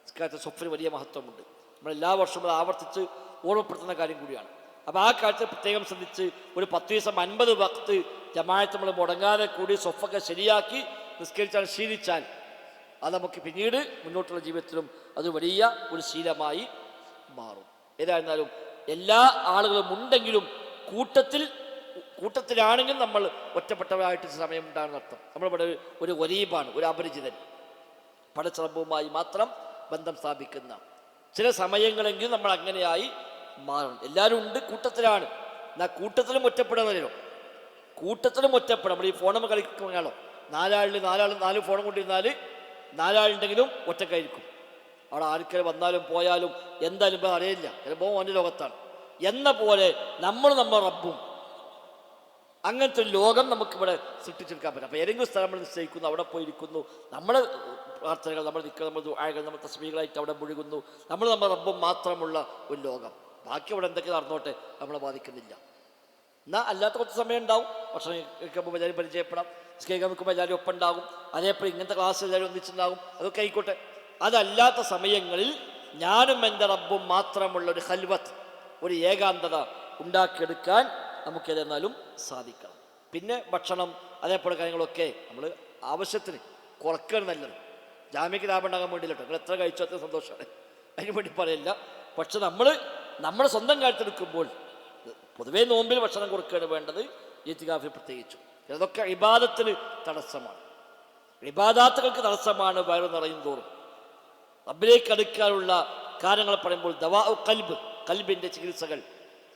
ഇക്കാലത്ത് സ്വഫിന് വലിയ മഹത്വമുണ്ട്. നമ്മളെല്ലാ വർഷവും അത് ആവർത്തിച്ച് ഓർമ്മപ്പെടുത്തുന്ന കാര്യം കൂടിയാണ്. അപ്പോൾ ആ കാര്യത്തിൽ പ്രത്യേകം ശ്രദ്ധിച്ച് ഒരു 10 ദിവസം 50 വക്ത് ജമാഅത്ത് നമ്മൾ മുടങ്ങാതെ കൂടി സ്വഫൊക്കെ ശരിയാക്കി നിസ്കരിച്ചാൽ ശീലിച്ചാൽ അത് നമുക്ക് പിന്നീട് മുന്നോട്ടുള്ള ജീവിതത്തിലും അത് വലിയ ഒരു ശീലമായി മാറും. ഏതായിരുന്നാലും എല്ലാ ആളുകളും ഉണ്ടെങ്കിലും കൂട്ടത്തിലാണെങ്കിൽ നമ്മൾ ഒറ്റപ്പെട്ടവരായിട്ട് സമയം ഉണ്ടാകുന്ന അർത്ഥം. നമ്മളിവിടെ ഒരു ഗരീബാണ്, ഒരു അപരിചിതൻ, പടച്ചറബുമായി മാത്രം ബന്ധം സ്ഥാപിക്കുന്ന ചില സമയങ്ങളെങ്കിലും നമ്മൾ അങ്ങനെയായി മാറണം. എല്ലാവരും ഉണ്ട്, കൂട്ടത്തിലാണ്. എന്നാൽ കൂട്ടത്തിലും ഒറ്റപ്പെടുന്നതിലോ കൂട്ടത്തിലും ഒറ്റപ്പെടാം. നമ്മൾ ഈ ഫോണും കളിക്കുകയാണോ, 4 ഫോണും കൊണ്ടിരുന്നാൽ 4 ആളുണ്ടെങ്കിലും ഒറ്റക്കായിരിക്കും. അവിടെ ആർക്കെങ്കിലും വന്നാലും പോയാലും എന്തായാലും ഇപ്പോൾ അറിയില്ല, ചിലപ്പോൾ അവൻ്റെ ലോകത്താണ് എന്ന പോലെ നമ്മൾ റബ്ബും അങ്ങനത്തെ ഒരു ലോകം നമുക്കിവിടെ സൃഷ്ടിച്ചെടുക്കാൻ പറ്റും. അപ്പോൾ ഏതെങ്കിലും സ്ഥലം നമ്മൾ നിശ്ചയിക്കുന്നു, അവിടെ പോയിരിക്കുന്നു, നമ്മൾ പ്രാർത്ഥനകൾ, നമ്മൾ നിൽക്കുക, നമ്മൾ ദുആകൾ, നമ്മൾ തസ്ബീഹുകളായിട്ട് അവിടെ മുഴുകുന്നു. നമ്മൾ റബ്ബും മാത്രമുള്ള ഒരു ലോകം. ബാക്കി അവിടെ എന്തൊക്കെ നടന്നോട്ടെ, നമ്മളെ ബാധിക്കുന്നില്ല. എന്നാൽ അല്ലാത്ത കുറച്ച് സമയം ഉണ്ടാവും. ഭക്ഷണം കഴിക്കുമ്പോൾ എല്ലാവരും പരിചയപ്പെടാം, സ്കേക്കാൻ നിൽക്കുമ്പോൾ എല്ലാവരും ഒപ്പം ഉണ്ടാകും. അതേപോലെ ഇങ്ങനത്തെ ക്ലാസ് എല്ലാവരും ഒന്നിച്ചുണ്ടാകും, അതൊക്കെ ആയിക്കോട്ടെ. അതല്ലാത്ത സമയങ്ങളിൽ ഞാനും എൻ്റെ റബ്ബും മാത്രമുള്ള ഒരു ഖൽവത്ത്, ഒരു ഏകാന്തത ഉണ്ടാക്കിയെടുക്കാൻ നമുക്കേതെന്നാലും സാധിക്കണം. പിന്നെ ഭക്ഷണം അതേപോലെ കാര്യങ്ങളൊക്കെ നമ്മൾ ആവശ്യത്തിന് കുറക്കുകയാണ് നല്ലത്. ജാമ്യക്ക് ലാഭം ഉണ്ടാകാൻ വേണ്ടിയില്ല കേട്ടോ. നിങ്ങൾ എത്ര കഴിച്ചോ അത്ര സന്തോഷമാണ്, അതിന് വേണ്ടി പറയില്ല. പക്ഷെ നമ്മൾ സ്വന്തം കാര്യത്തിലെടുക്കുമ്പോൾ പൊതുവേ നോമ്പിൽ ഭക്ഷണം കൊടുക്കുകയാണ് വേണ്ടത്, ഇത്തികാഫിൽ പ്രത്യേകിച്ചു. ഇതൊക്കെ ഇബാദത്തിന് തടസ്സമാണ്, ഇബാദാത്തുകൾക്ക് തടസ്സമാണ്. വയറു നിറയും തോറും റബ്ബിലേക്ക് അടുക്കാനുള്ള കാര്യങ്ങൾ പറയുമ്പോൾ ദവാഉ ഖൽബ്, ഖൽബിൻ്റെ ചികിത്സകൾ,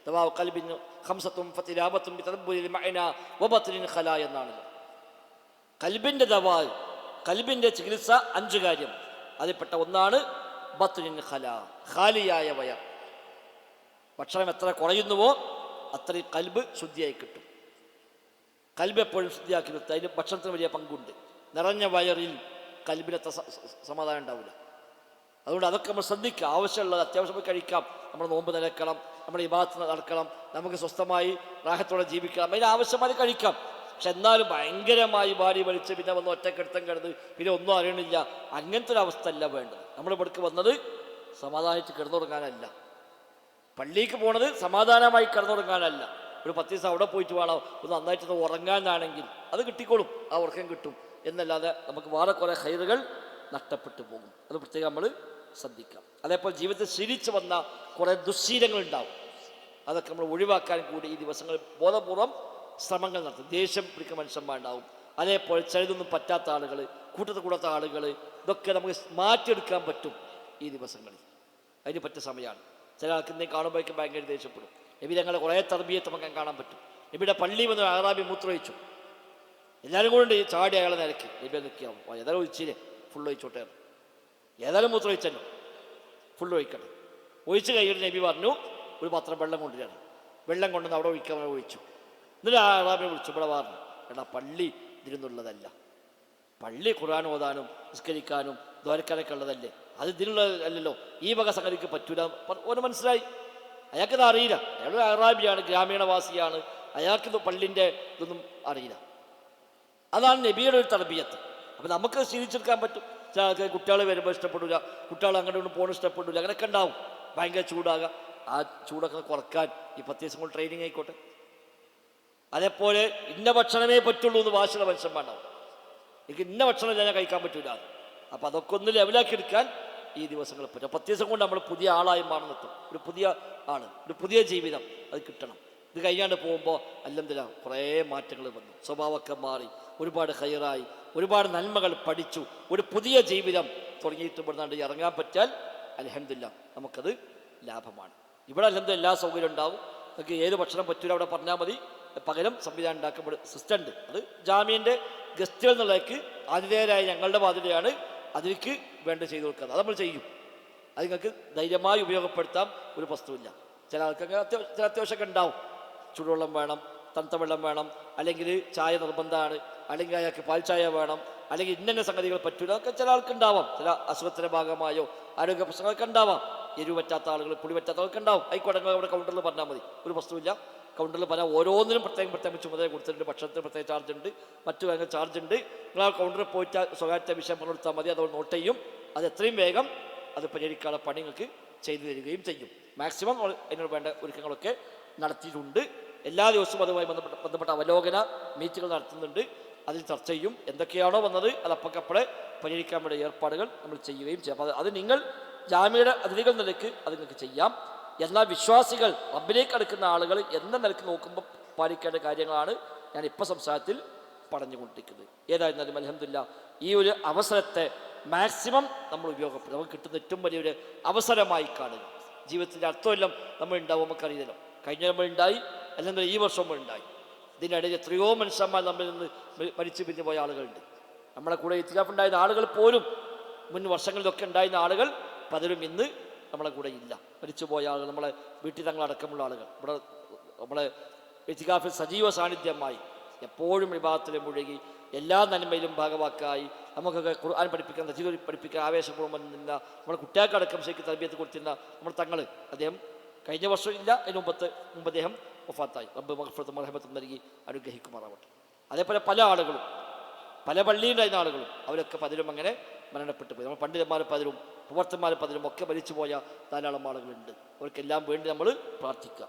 ദവാഉ ഖൽബിന് ഖംസത്തും ഫതിലാബത്തും ബിതദബ്ബുരിൽ മഅന വബത്നിൻ ഖലാ എന്നാണ്. ഖൽബിൻ്റെ ദവാ, ഖൽബിൻ്റെ ചികിത്സ 5 കാര്യം. അതിൽപ്പെട്ട ഒന്നാണ് ബത്നിൻ ഖലാ, ഖാലിയായ വയർ. ഭക്ഷണം എത്ര കുറയുന്നുവോ അത്രയും ഖൽബ് ശുദ്ധിയായി കിട്ടും. ഖൽബ് എപ്പോഴും ശുദ്ധിയാക്കി നിർത്തുക, അതിന് ഭക്ഷണത്തിന് വലിയ പങ്കുണ്ട്. നിറഞ്ഞ വയറിൽ ഖൽബിനത്ര സമാധാനം ഉണ്ടാവില്ല. അതുകൊണ്ട് അതൊക്കെ നമ്മൾ ശ്രദ്ധിക്കുക. ആവശ്യമുള്ളത് അത്യാവശ്യം കഴിക്കാം, നമ്മൾ നോമ്പ് നിലക്കണം, നമ്മുടെ ഇബാദത്ത് നടക്കണം, നമുക്ക് സ്വസ്ഥമായി റാഹത്തോടെ ജീവിക്കണം, അതിന് ആവശ്യമായി കഴിക്കാം. പക്ഷെ എന്നാലും ഭയങ്കരമായി വാരി വലിച്ച് പിന്നെ വന്ന് ഒറ്റക്കെടുത്തം കിടന്ന് പിന്നെ ഒന്നും അറിയണില്ല, അങ്ങനത്തെ ഒരു അവസ്ഥ അല്ല വേണ്ടത്. നമ്മൾ ഇവിടേക്ക് വന്നത് സമാധാനിച്ച് കിടന്നുറങ്ങാനല്ല, പള്ളിക്ക് പോണത് സമാധാനമായി കിടന്നുറങ്ങാനല്ല. ഒരു 10 ദിവസം അവിടെ പോയിട്ട് വേണം ഒന്ന് നന്നായിട്ട് ഉറങ്ങാനാണെങ്കിൽ അത് കിട്ടിക്കോളും, ആ ഉറക്കം കിട്ടും. എന്നല്ലാതെ നമുക്ക് വേറെ കുറേ ഖൈറുകൾ നഷ്ടപ്പെട്ടു പോകും. അത് പ്രത്യേകം നമ്മൾ ശ്രദ്ധിക്കാം. അതേപോലെ ജീവിതത്തിൽ ശീലിച്ചു വന്ന കുറേ ദുശ്ശീലങ്ങളുണ്ടാവും, അതൊക്കെ നമ്മൾ ഒഴിവാക്കാൻ കൂടി ഈ ദിവസങ്ങളിൽ ബോധപൂർവം ശ്രമങ്ങൾ നടത്തും. ദേഷ്യം പിടിക്കുന്ന മനുഷ്യന്മാരുണ്ടാവും, അതേപോലെ ചിലതൊന്നും പറ്റാത്ത ആളുകൾ, കൂടാത്ത ആളുകൾ, ഇതൊക്കെ നമുക്ക് മാറ്റിയെടുക്കാൻ പറ്റും ഈ ദിവസങ്ങളിൽ. അതിന് പറ്റിയ സമയമാണ്. ചില ആൾക്ക് എന്തെങ്കിലും കാണുമ്പോഴേക്കും ഭയങ്കര ദേഷ്യപ്പെടും. നബി ഞങ്ങളെ കുറേ തർബിയത്ത് നമുക്ക് കാണാൻ പറ്റും. നബിയുടെ പള്ളി വന്ന് അറാബി മൂത്രമൊഴിച്ചു, എല്ലാവരും കൂടെ ചാടി അയാളെ നിരക്കി. നബി നിൽക്കാവും, ഏതായാലും ഒഴിച്ചില്ലേ, ഫുള്ള് ഒഴിച്ചോട്ടെ, ഏതായാലും മൂത്രം ഒഴിച്ചല്ലോ, ഫുള്ള് ഒഴിക്കട്ടെ. ഒഴിച്ച് കഴിഞ്ഞിട്ട് നബി പറഞ്ഞു ഒരു പാത്രം വെള്ളം കൊണ്ടുവരാണ്. വെള്ളം കൊണ്ടുവന്ന് അവിടെ ഒഴിക്കാൻ ഒഴിച്ചു. എന്നിട്ട് ആ അറാബിനെ വിളിച്ചു, ഇവിടെ പറഞ്ഞു, എടാ പള്ളി ഇതിനുള്ളതല്ല, പള്ളി ഖുർആൻ ഓതാനും നിസ്കരിക്കാനും ദ്വാരക്കാനൊക്കെ ഉള്ളതല്ലേ, അത് ഇതിനുള്ളതല്ലോ, ഈ വക സംഗതിക്ക് പറ്റൂല. ഓന് മനസ്സിലായി, അയാൾക്കിത് അറിയില്ല. അയാൾ അറാബിയാണ്, ഗ്രാമീണവാസിയാണ്, അയാൾക്കിത് പള്ളിൻ്റെ ഇതൊന്നും അറിയില്ല. അതാണ് നബിയുടെ ഒരു തർബിയത്ത്. അപ്പം നമുക്ക് ശീലിച്ചെടുക്കാൻ പറ്റും. ചില കുട്ടികൾ വരുമ്പോൾ ഇഷ്ടപ്പെടില്ല, കുട്ടികൾ അങ്ങോട്ട് കൊണ്ട് പോകണം ഇഷ്ടപ്പെടില്ല, അങ്ങനെയൊക്കെ ഉണ്ടാവും. ഭയങ്കര ചൂടാകുക, ആ ചൂടൊക്കെ കുറക്കാൻ ഈ 10 ദിവസം കൊണ്ട് ട്രെയിനിങ് ആയിക്കോട്ടെ. അതേപോലെ ഇന്ന ഭക്ഷണമേ പറ്റുള്ളൂ എന്ന് വാശിയുള്ള മനുഷ്യന്മാരുണ്ടാവും, എനിക്ക് ഇന്ന ഭക്ഷണം ഞാൻ കഴിക്കാൻ പറ്റൂല. അപ്പം അതൊക്കെ ഒന്ന് ലെവലാക്കി എടുക്കാൻ ഈ ദിവസങ്ങൾ പറ്റും. 10 ദിവസം കൊണ്ട് നമ്മൾ പുതിയ ആളായി മാറുന്നെത്തും. ഒരു പുതിയ ആണ്, ഒരു പുതിയ ജീവിതം അത് കിട്ടണം. ഇത് കഴിയാണ്ട് പോകുമ്പോൾ അൽഹംദുലില്ലാഹ് കുറേ മാറ്റങ്ങൾ വന്നു, സ്വഭാവമൊക്കെ മാറി, ഒരുപാട് ഖൈറായി, ഒരുപാട് നന്മകൾ പഠിച്ചു, ഒരു പുതിയ ജീവിതം തുടങ്ങിയിട്ട് ഇവിടുന്നാണ്ട് ഇറങ്ങാൻ പറ്റാൽ അൽഹംദുലില്ലാഹ് നമുക്കത് ലാഭമാണ്. ഇവിടെ അൽഹംദുലില്ലാഹ് എല്ലാ സൗകര്യം ഉണ്ടാവും. നമുക്ക് ഏത് ഭക്ഷണം പറ്റൂല അവിടെ പറഞ്ഞാൽ മതി, പകരം സംവിധാനം ഉണ്ടാക്കപ്പെടും, സിസ്റ്റം ഉണ്ട്. അത് ജാമ്യൻ്റെ ഗസ്റ്റുകൾ എന്നുള്ളതൊക്കെ ആതിഥേയരായ ഞങ്ങളുടെ ബാധ്യതയാണ്, അതിലേക്ക് വേണ്ട ചെയ്തു കൊടുക്കുന്നത്. അത് നമ്മൾ ചെയ്യും. അത് നിങ്ങൾക്ക് ധൈര്യമായി ഉപയോഗപ്പെടുത്താം, ഒരു വസ്തുവില്ല. ചില ആൾക്കൊക്കെ അത്യാവശ്യമൊക്കെ ഉണ്ടാവും, ചൂടുവെള്ളം വേണം, തണുത്ത വെള്ളം വേണം, അല്ലെങ്കിൽ ചായ നിർബന്ധമാണ്, അല്ലെങ്കിൽ അയാൾക്ക് പാൽ ചായ വേണം, അല്ലെങ്കിൽ ഇന്ന സംഗതികൾ പറ്റൂല, അതൊക്കെ ചില ആൾക്കുണ്ടാവാം. ചില അസുഖത്തിൻ്റെ ഭാഗമായോ ആരോഗ്യ പ്രശ്നങ്ങളൊക്കെ ഉണ്ടാവാം. എരിവ് പറ്റാത്ത ആളുകൾ, പുളി പറ്റാത്ത ആൾക്ക് ഉണ്ടാവും. ആയിക്കോട്ടെ, അവിടെ കൗണ്ടറിൽ പറഞ്ഞാൽ മതി, ഒരു പ്രശ്നമില്ല. കൗണ്ടറിൽ പറഞ്ഞാൽ ഓരോന്നിനും പ്രത്യേകം ചുമതല കൊടുത്തിട്ടുണ്ട്. ഭക്ഷണത്തിന് പ്രത്യേക ചാർജ് ഉണ്ട്, മറ്റു കാര്യങ്ങൾ ചാർജ് ഉണ്ട്. നിങ്ങൾ ആ കൗണ്ടറിൽ പോയിട്ട് സ്വകാര്യ വിഷയം പറഞ്ഞെടുത്താൽ മതി, അതോട് നോട്ട് ചെയ്യും. അത് എത്രയും വേഗം അത് പരിഹരിക്കാനുള്ള പണി നിങ്ങൾക്ക് ചെയ്തു തരികയും ചെയ്യും. മാക്സിമം അതിനോട് വേണ്ട ഒരുക്കങ്ങളൊക്കെ നടത്തിയിട്ടുണ്ട്. എല്ലാ ദിവസവും അതുമായി ബന്ധപ്പെട്ട അവലോകന മീറ്റുകൾ നടത്തുന്നുണ്ട്. അതിൽ ചർച്ച ചെയ്യും. എന്തൊക്കെയാണോ വന്നത് അത് അപ്പക്കപ്പടെ പരിഹരിക്കാൻ വേണ്ട ഏർപ്പാടുകൾ നമ്മൾ ചെയ്യുകയും ചെയ്യും. അപ്പോൾ അത് നിങ്ങൾ ജാമ്യയുടെ അതിഥികൾ നിലയ്ക്ക് അത് നിങ്ങൾക്ക് ചെയ്യാം. എന്നാൽ വിശ്വാസികൾ, റബ്ബിലേക്ക് അടുക്കുന്ന ആളുകൾ എന്ന നിലയ്ക്ക് നോക്കുമ്പോൾ പാലിക്കേണ്ട കാര്യങ്ങളാണ് ഞാൻ ഇപ്പോൾ സംസാരത്തിൽ പറഞ്ഞുകൊണ്ടിരിക്കുന്നത്. ഏതായിരുന്നാലും അൽഹംദുലില്ലാ ഈ ഒരു അവസരത്തെ മാക്സിമം നമ്മൾ ഉപയോഗപ്പെടുത്തും. നമുക്ക് കിട്ടുന്ന ഏറ്റവും വലിയൊരു അവസരമായി കാണുക. ജീവിതത്തിൻ്റെ അർത്ഥമെല്ലാം നമ്മൾ ഉണ്ടാവും, നമുക്കറിയില്ലല്ലോ. കഴിഞ്ഞ നമ്മൾ ഉണ്ടായി, അല്ലെങ്കിൽ ഈ വർഷം നമ്മൾ ഉണ്ടായി. ഇതിനിടയിൽ എത്രയോ മനുഷ്യന്മാർ നമ്മളിൽ നിന്ന് മരിച്ചു പിരിഞ്ഞു പോയ ആളുകളുണ്ട്. നമ്മളെ കൂടെ ഇത്തിലാഫ് ഉണ്ടായിരുന്ന ആളുകൾ പോലും, മുൻ വർഷങ്ങളിലൊക്കെ ഉണ്ടായിരുന്ന ആളുകൾ പലരും ഇന്ന് നമ്മളെ കൂടെ ഇല്ല. മരിച്ചുപോയ ആളുകൾ, നമ്മളെ വീട്ടിൽ തങ്ങളടക്കമുള്ള ആളുകൾ ഇവിടെ നമ്മളെ ഇത്തികാഫിൽ സജീവ സാന്നിധ്യമായി എപ്പോഴും വിഭാഗത്തിലും മുഴുകി എല്ലാ നന്മയിലും ഭാഗവാക്കായി നമുക്കൊക്കെ ഖുർആൻ പഠിപ്പിക്കാൻ, തജ്വീദ് പഠിപ്പിക്കാൻ ആവേശപൂർവ്വം നിന്ന നമ്മുടെ കുട്ടികൾക്കടക്കം ശരിക്കും തർബിയത്ത് കൊടുത്തിരുന്ന നമ്മുടെ തങ്ങൾ, അദ്ദേഹം കഴിഞ്ഞ വർഷം ഇല്ല, അതിന് മുമ്പ് അദ്ദേഹം വഫാത്തായി. റബ്ബ് മഗ്ഫിറത്തും മർഹമത്തും നൽകി അനുഗ്രഹിക്കുമാറാവട്ടെ. അതേപോലെ പല ആളുകളും, പല പള്ളിയിലുണ്ടായിരുന്ന ആളുകളും അവരൊക്കെ പലരും അങ്ങനെ മരണപ്പെട്ടു പോയി. നമ്മൾ പണ്ഡിതന്മാർ പലരും, പ്രവർത്തന്മാർ പലരും ഒക്കെ മരിച്ചുപോയ ധാരാളം ആളുകളുണ്ട്. അവർക്കെല്ലാം വേണ്ടി നമ്മൾ പ്രാർത്ഥിക്കുക.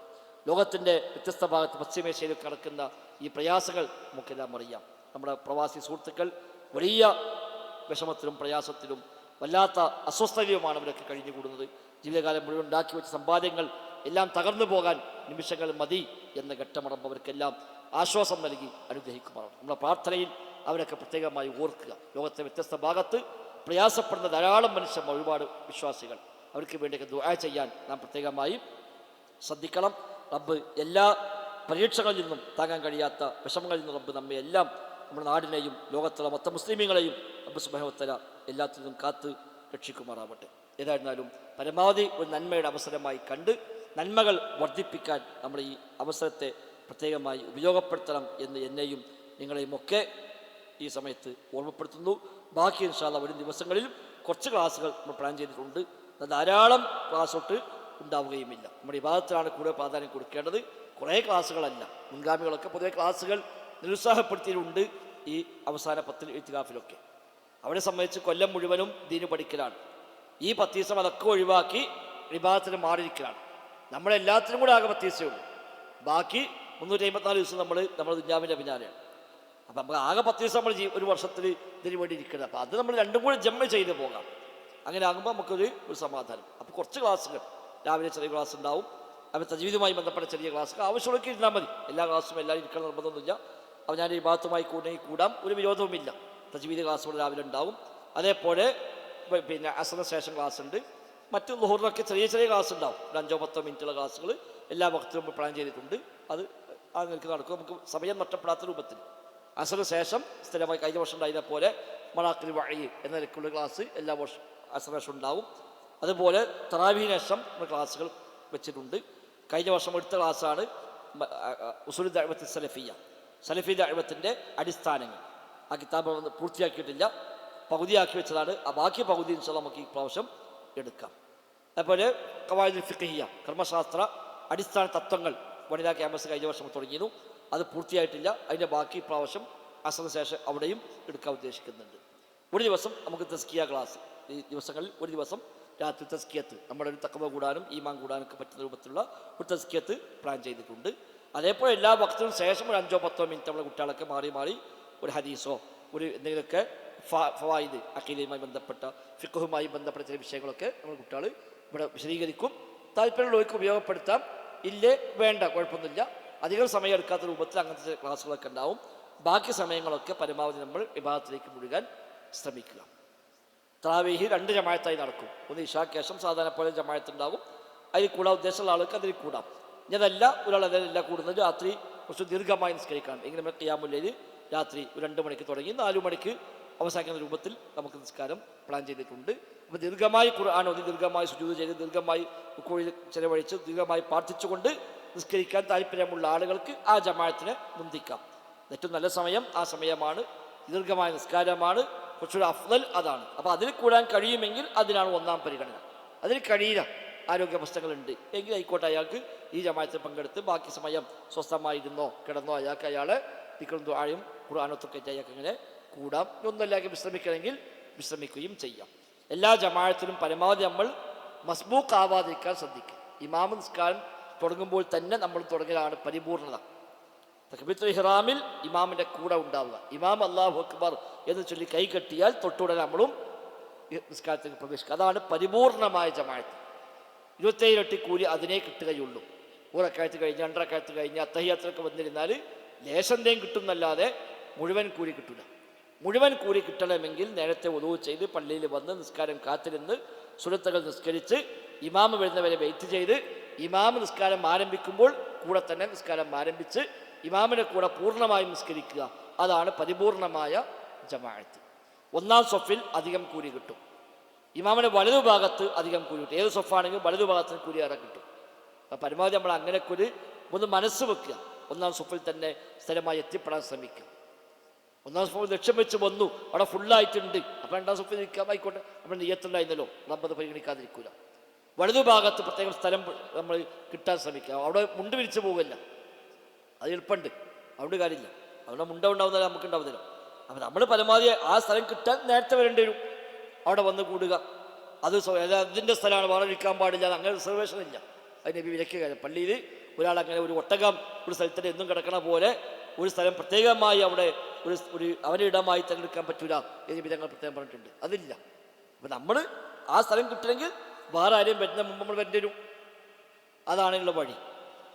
ലോകത്തിൻ്റെ വ്യത്യസ്ത ഭാഗത്ത് പശ്ചിമേഷ്യയിലൊക്കെ നടക്കുന്ന ഈ പ്രയാസങ്ങൾ നമുക്കെല്ലാം അറിയാം. നമ്മുടെ പ്രവാസി സുഹൃത്തുക്കൾ വലിയ വിഷമത്തിലും പ്രയാസത്തിലും വല്ലാത്ത അസ്വസ്ഥതയുമാണ് അവരൊക്കെ കഴിഞ്ഞുകൂടുന്നത്. ജീവിതകാലം മുഴുവൻ ഉണ്ടാക്കി വെച്ച സമ്പാദ്യങ്ങൾ എല്ലാം തകർന്നു പോകാൻ നിമിഷങ്ങൾ മതി എന്ന ഘട്ടമടമ്പ് അവർക്കെല്ലാം ആശ്വാസം നൽകി അനുഗ്രഹിക്കുമാറാണ്. നമ്മുടെ പ്രാർത്ഥനയിൽ അവരൊക്കെ പ്രത്യേകമായി ഓർക്കുക. ലോകത്തെ വ്യത്യസ്ത ഭാഗത്ത് പ്രയാസപ്പെടുന്ന ധാരാളം മനുഷ്യന്മാർ, ഒരുപാട് വിശ്വാസികൾ, അവർക്ക് വേണ്ടിയൊക്കെ ദുആ ചെയ്യാൻ നാം പ്രത്യേകമായി ശ്രദ്ധിക്കണം. റബ്ബ് എല്ലാ പരീക്ഷകളിൽ നിന്നും താങ്ങാൻ കഴിയാത്ത വിഷമങ്ങളിൽ നിന്നും റബ്ബ് നമ്മെ എല്ലാം, നമ്മുടെ നാടിനെയും ലോകത്തുള്ള മൊത്തം മുസ്ലിമീങ്ങളെയും റബ്ബ് സുബ്ഹാനഹു വ തആല എല്ലാത്തിൽ നിന്നും കാത്ത് രക്ഷിക്കുമാറാവട്ടെ. ഏതായിരുന്നാലും പരമാവധി ഒരു നന്മയുടെ അവസരമായി കണ്ട് നന്മകൾ വർദ്ധിപ്പിക്കാൻ നമ്മൾ ഈ അവസരത്തെ പ്രത്യേകമായി ഉപയോഗപ്പെടുത്തണം എന്ന് എന്നെയും നിങ്ങളെയും ഒക്കെ ഈ സമയത്ത് ഓർമ്മപ്പെടുത്തുന്നു. ബാക്കി ഇൻഷാ അല്ലാഹ് വരും ദിവസങ്ങളിൽ കുറച്ച് ക്ലാസ്സുകൾ നമ്മൾ പ്ലാൻ ചെയ്തിട്ടുണ്ട്. ധാരാളം ക്ലാസ് തൊട്ട് ഉണ്ടാവുകയുമില്ല. നമ്മുടെ വിഭാഗത്തിലാണ് കൂടുതൽ പ്രാധാന്യം കൊടുക്കേണ്ടത്, കുറേ ക്ലാസ്സുകളല്ല. മുൻഗാമികളൊക്കെ പൊതുവെ ക്ലാസ്സുകൾ നിരുത്സാഹപ്പെടുത്തിയിട്ടുണ്ട്. ഈ അവസാന 10 ഇത്തികാഫിലൊക്കെ അവരെ സംബന്ധിച്ച് കൊല്ലം മുഴുവനും ദീന് പഠിക്കലാണ്. ഈ 10 ദിവസം അതൊക്കെ ഒഴിവാക്കി വിഭാഗത്തിന് മാറിയിരിക്കലാണ്. നമ്മളെല്ലാത്തിനും കൂടെ ആകെ 10 ദിവസമേ ഉള്ളൂ. ബാക്കി 354 ദിവസം നമ്മൾ ദുനിയാവിൻ്റെ പിന്നാലെയാണ്. അപ്പം നമുക്ക് ആകെ 10 ദിവസം നമ്മൾ ഒരു വർഷത്തിൽ ഇതിന് വേണ്ടി ഇരിക്കുന്നത്. അപ്പം അത് നമ്മൾ രണ്ടും കൂടെ ജമ്മ ചെയ്ത് പോകാം. അങ്ങനെ ആകുമ്പോൾ നമുക്കൊരു സമാധാനം. അപ്പോൾ കുറച്ച് ക്ലാസ്സുകൾ രാവിലെ ചെറിയ ക്ലാസ് ഉണ്ടാവും. അപ്പോൾ തജ്വീദുമായി ബന്ധപ്പെട്ട ചെറിയ ക്ലാസ്സുകൾ ആവശ്യമുള്ളൊക്കെ ഇരുന്നാൽ മതി. എല്ലാ ക്ലാസ്സും എല്ലാവരും ഇരിക്കണം നിർബന്ധമൊന്നുമില്ല. അപ്പോൾ ഞാൻ ഈ ഭാഗത്തുമായി കൂടാം, ഒരു വിരോധവുമില്ല. തജ്വീദ് ക്ലാസ്സുകൾ രാവിലെ ഉണ്ടാവും. അതേപോലെ പിന്നെ അസറിന് ശേഷം ക്ലാസ് ഉണ്ട്. മറ്റു ളുഹറിനൊക്കെ ചെറിയ ക്ലാസ് ഉണ്ടാവും. ഒരു 5-10 മിനിറ്റുള്ള ക്ലാസ്സുകൾ എല്ലാ വക്തിലും നമ്മൾ പ്ലാൻ ചെയ്തിട്ടുണ്ട്. അത് ആ നിലക്ക് നടക്കും. നമുക്ക് സമയം നഷ്ടപ്പെടാത്ത രൂപത്തിൽ അസറിന് ശേഷം സ്ഥിരമായി കഴിഞ്ഞ വർഷം ഉണ്ടായതിനെ പോലെ മറാഖിൽ വഹി എന്ന നിലക്കുള്ള ക്ലാസ് എല്ലാ വർഷം അസറിന് ശേഷം ഉണ്ടാവും. അതുപോലെ തറാവീഹിന് ശേഷം നമ്മൾ ക്ലാസ്സുകൾ വെച്ചിട്ടുണ്ട്. കഴിഞ്ഞ വർഷം എടുത്ത ക്ലാസ്സാണ് ഉസൂലുൽ ദഅവത്തി സലഫിയ്യ, സലഫി ദഅവത്തിൻ്റെ അടിസ്ഥാനങ്ങൾ. ആ കിതാബ് പൂർത്തിയാക്കിയിട്ടില്ല, പകുതിയാക്കി വെച്ചതാണ്. ആ ബാക്കി പകുതി ഇൻഷാ അല്ലാഹ് നമുക്ക് ഈ പ്രാവശ്യം എടുക്കാം. അതുപോലെ ഖവായിദുൽ ഫിഖ്ഹിയ്യ, കർമ്മശാസ്ത്ര അടിസ്ഥാന തത്വങ്ങൾ വനിതാ ക്യാമ്പസ് കഴിഞ്ഞ വർഷം തുടങ്ങിയിരുന്നു. അത് പൂർത്തിയായിട്ടില്ല. അതിൻ്റെ ബാക്കി പ്രാവശ്യം അസറിന് ശേഷം അവിടെയും എടുക്കാൻ ഉദ്ദേശിക്കുന്നുണ്ട്. ഒരു ദിവസം നമുക്ക് തസ്കിയ ക്ലാസ്, ഈ ദിവസങ്ങളിൽ ഒരു ദിവസം രാത്രി തസ്കിയത്ത്, നമ്മുടെ ഒരു തഖ്വ കൂടാനും ഈമാൻ കൂടാനൊക്കെ പറ്റുന്ന രൂപത്തിലുള്ള ഒരു തസ്കിയത്ത് പ്ലാൻ ചെയ്തിട്ടുണ്ട്. അതേപോലെ എല്ലാ വക്തിനും ശേഷം ഒരു 5-10 മിനിറ്റ് നമ്മുടെ കുട്ടികളൊക്കെ മാറി ഒരു ഹദീസോ ഒരു എന്തെങ്കിലുമൊക്കെ ഫവായിദ്, അഖീദയുമായി ബന്ധപ്പെട്ട ഫിഖ്ഹുമായി ബന്ധപ്പെട്ട ചില വിഷയങ്ങളൊക്കെ നമ്മൾ കുട്ടികൾ ഇവിടെ വിശദീകരിക്കും. താല്പര്യമുള്ളവർക്ക് ഉപയോഗപ്പെടുത്താം, ഇല്ലേ വേണ്ട, കുഴപ്പമൊന്നുമില്ല. അധികം സമയം എടുക്കാത്ത രൂപത്തിൽ അങ്ങനത്തെ ക്ലാസ്സുകളൊക്കെ ഉണ്ടാവും. ബാക്കി സമയങ്ങളൊക്കെ പരമാവധി നമ്മൾ വിഭാഗത്തിലേക്ക് മുഴുകാൻ ശ്രമിക്കുക. തറാവീഹ് 2 ജമാഅത്തായി നടക്കും. ഒന്ന് ഇശാക്ക് ശേഷം സാധാരണ പോലെ ജമാഅത്ത് ഉണ്ടാകും. അതിൽ കൂടാൻ ഉദ്ദേശമുള്ള ആൾക്ക് അതിൽ കൂടാം. ഇതല്ല ഒരാൾ അതിലെല്ലാം കൂടുന്നത് രാത്രി കുറച്ച് ദീർഘമായി നിസ്കരിക്കണം. എങ്കിലും നമ്മൾ ഖിയാമുൽ ലൈൽ രാത്രി 2 മണിക്ക് തുടങ്ങി 4 മണിക്ക് അവസാനിക്കുന്ന രൂപത്തിൽ നമുക്ക് നിസ്കാരം പ്ലാൻ ചെയ്തിട്ടുണ്ട്. അപ്പോൾ ദീർഘമായി ഖുർആൻ ഓതി, ദീർഘമായി സുജൂദ് ചെയ്ത്, ദീർഘമായി റുക്കൂഇൽ ചെലവഴിച്ച്, ദീർഘമായി പ്രാർത്ഥിച്ചുകൊണ്ട് നിസ്കരിക്കാൻ താല്പര്യമുള്ള ആളുകൾക്ക് ആ ജമാഅത്തിനെ മുന്തിക്കാം. ഏറ്റവും നല്ല സമയം ആ സമയമാണ്. ദീർഘമായ നിസ്കാരമാണ്, കുറച്ചുകൂടി അഫ്ളൽ അതാണ്. അപ്പോൾ അതിൽ കൂടാൻ കഴിയുമെങ്കിൽ അതിനാണ് ഒന്നാം പരിഗണന. അതിൽ കഴിയില്ല, ആരോഗ്യ പ്രശ്നങ്ങളുണ്ട് എങ്കിൽ ആയിക്കോട്ടെ, അയാൾക്ക് ഈ ജമാഅത്തിൽ പങ്കെടുത്ത് ബാക്കി സമയം സ്വസ്ഥമായിരുന്നോ കിടന്നോ അയാൾക്ക് അയാളെ ദിക്റും ദുആയും ഖുർആനൊക്കെ അയാൾക്ക് ഇങ്ങനെ കൂടാം. ഒന്നുമില്ലെങ്കിൽ വിശ്രമിക്കണമെങ്കിൽ വിശ്രമിക്കുകയും ചെയ്യാം. എല്ലാ ജമാഅത്തിലും പരമാവധി നമ്മൾ മസ്ബൂക്ക് ആവാതിരിക്കാൻ ശ്രദ്ധിക്കുക. ഇമാം നിസ്കാരം തുടങ്ങുമ്പോൾ തന്നെ നമ്മൾ തുടങ്ങലാണ് പരിപൂർണത. തക്ബീറത്തുൽ ഇഹ്റാമിൽ ഇമാമിൻ്റെ കൂടെ ഉണ്ടാവുക. ഇമാം അല്ലാഹു അക്ബർ എന്ന് ചൊല്ലി കൈ കെട്ടിയാൽ തൊട്ടുടനെ നമ്മളും നിസ്കാരത്തിൽ പ്രവേശിക്കുക. അതാണ് പരിപൂർണമായ ജമാഅത്ത്. 27 ഇരട്ടി കൂലി അതിനെ കിട്ടുകയുള്ളൂ. റക്അത്ത് കഴിഞ്ഞ് 2 റക്അത്ത് കഴിഞ്ഞ് അത്തഹിയ്യാത്തിലൊക്കെ വന്നിരുന്നാൽ ലേശന്തേം കിട്ടുന്നല്ലാതെ മുഴുവൻ കൂലി കിട്ടില്ല. മുഴുവൻ കൂലി കിട്ടണമെങ്കിൽ നേരത്തെ വുളൂ ചെയ്ത് പള്ളിയിൽ വന്ന് നിസ്കാരം കാത്തിരുന്ന് സുന്നത്തുകൾ നിസ്കരിച്ച് ഇമാമ് വരുന്നവരെ വെയിറ്റ് ചെയ്ത് ഇമാമ് നിസ്കാരം ആരംഭിക്കുമ്പോൾ കൂടെ തന്നെ നിസ്കാരം ആരംഭിച്ച് ഇമാമിനെ കൂടെ പൂർണ്ണമായും നിസ്കരിക്കുക. അതാണ് പരിപൂർണമായ ജമാഅത്ത്. ഒന്നാം സൊഫിൽ അധികം കൂലി കിട്ടും. ഇമാമിൻ്റെ വലതുഭാഗത്ത് അധികം കൂലി കിട്ടും. ഏത് സൊഫാണെങ്കിലും വലതുഭാഗത്തിന് കൂലി ഏറെ കിട്ടും. അപ്പം പരമാവധി നമ്മൾ അങ്ങനെയൊക്കെ ഒന്ന് മനസ്സ് വെക്കുക. ഒന്നാം സൊഫിൽ തന്നെ സ്ഥിരമായി എത്തിപ്പെടാൻ ശ്രമിക്കുക. ഒന്നാം സൊഫിൽ ലക്ഷ്യം വെച്ച് വന്നു, അവിടെ ഫുള്ളായിട്ടുണ്ട്, അപ്പം 2ാം സൊഫിൽ നിൽക്കാം, ആയിക്കോട്ടെ, നമ്മൾ നെയ്യത്തുണ്ടായിരുന്നല്ലോ, റബ്ബത് പരിഗണിക്കാതിരിക്കൂല. വലതുഭാഗത്ത് പ്രത്യേകം സ്ഥലം നമ്മൾ കിട്ടാൻ ശ്രമിക്കുക. അവിടെ മുണ്ട് വിരിച്ചു പോകില്ല, അത് എളുപ്പമുണ്ട്, അതുകൊണ്ട് കാര്യമില്ല. അവിടെ മുണ്ട ഉണ്ടാവുന്നതല്ല, നമുക്ക് ഉണ്ടാവുന്നില്ല. അപ്പം നമ്മൾ പരമാവധി ആ സ്ഥലം കിട്ടാൻ നേരത്തെ വരേണ്ടി വരും. അവിടെ വന്ന് കൂടുക. അത് അതിൻ്റെ സ്ഥലമാണ്, വേറെ ഇരിക്കാൻ പാടില്ല, അങ്ങനെ റിസർവേഷൻ ഇല്ല. അത് നബി വിലക്കുക. പള്ളിയിൽ ഒരാൾ അങ്ങനെ ഒരു ഒട്ടകം ഒരു സ്ഥലത്തിന് എന്നും കിടക്കണ പോലെ ഒരു സ്ഥലം പ്രത്യേകമായി അവിടെ ഒരു അവൻ്റെ ഇടമായി തിരഞ്ഞെടുക്കാൻ പറ്റൂല എന്ന് നബി തങ്ങൾ പ്രത്യേകം പറഞ്ഞിട്ടുണ്ട്. അതില്ല. അപ്പം നമ്മൾ ആ സ്ഥലം കിട്ടണമെങ്കിൽ വേറെ ആരെയും വരുന്ന മുമ്പ് നമ്മൾ വരേണ്ടി വരും. അതാണെന്നുള്ള വഴി.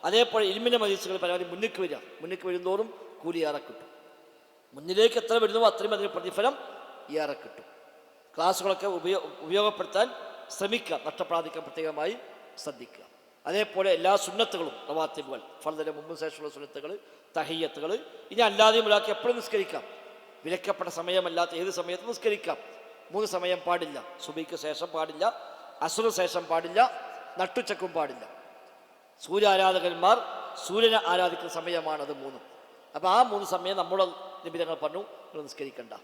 അതേപോലെ ഇൽമിൻ്റെ മജീസുകൾ പരമാവധി മുന്നിക്ക് വരിക. മുന്നിക്ക് വരുന്നതോറും കൂലി ഏറെ കിട്ടും. മുന്നിലേക്ക് എത്ര വരുന്നോ അത്രയും അതിന് പ്രതിഫലം ഏറെ കിട്ടും. ക്ലാസ്സുകളൊക്കെ ഉപയോഗപ്പെടുത്താൻ ശ്രമിക്കുക, നഷ്ടപ്പെടാതിരിക്കാൻ പ്രത്യേകമായി ശ്രദ്ധിക്കുക. അതേപോലെ എല്ലാ സുന്നത്തുകളും റവാത്തിബുകൾ, ഫർദിന് മുമ്പും ശേഷമുള്ള സുന്നത്തുകൾ, തഹിയ്യത്തുകൾ, ഇനി അല്ലാതെയും ഒരാൾക്ക് എപ്പോഴും നിസ്കരിക്കാം. വിലക്കപ്പെട്ട സമയമല്ലാത്ത ഏത് സമയത്തും നിസ്കരിക്കാം. 3 സമയം പാടില്ല. സുബഹിക്ക് ശേഷം പാടില്ല, അസ്റിന് ശേഷം പാടില്ല, നട്ടുച്ചക്കും പാടില്ല. സൂര്യാരാധകന്മാർ സൂര്യനെ ആരാധിക്കുന്ന സമയമാണ് അത് 3. അപ്പോൾ ആ 3 സമയം നമ്മുടെ നിബിധങ്ങൾ പറഞ്ഞു നിസ്കരിക്കണ്ട.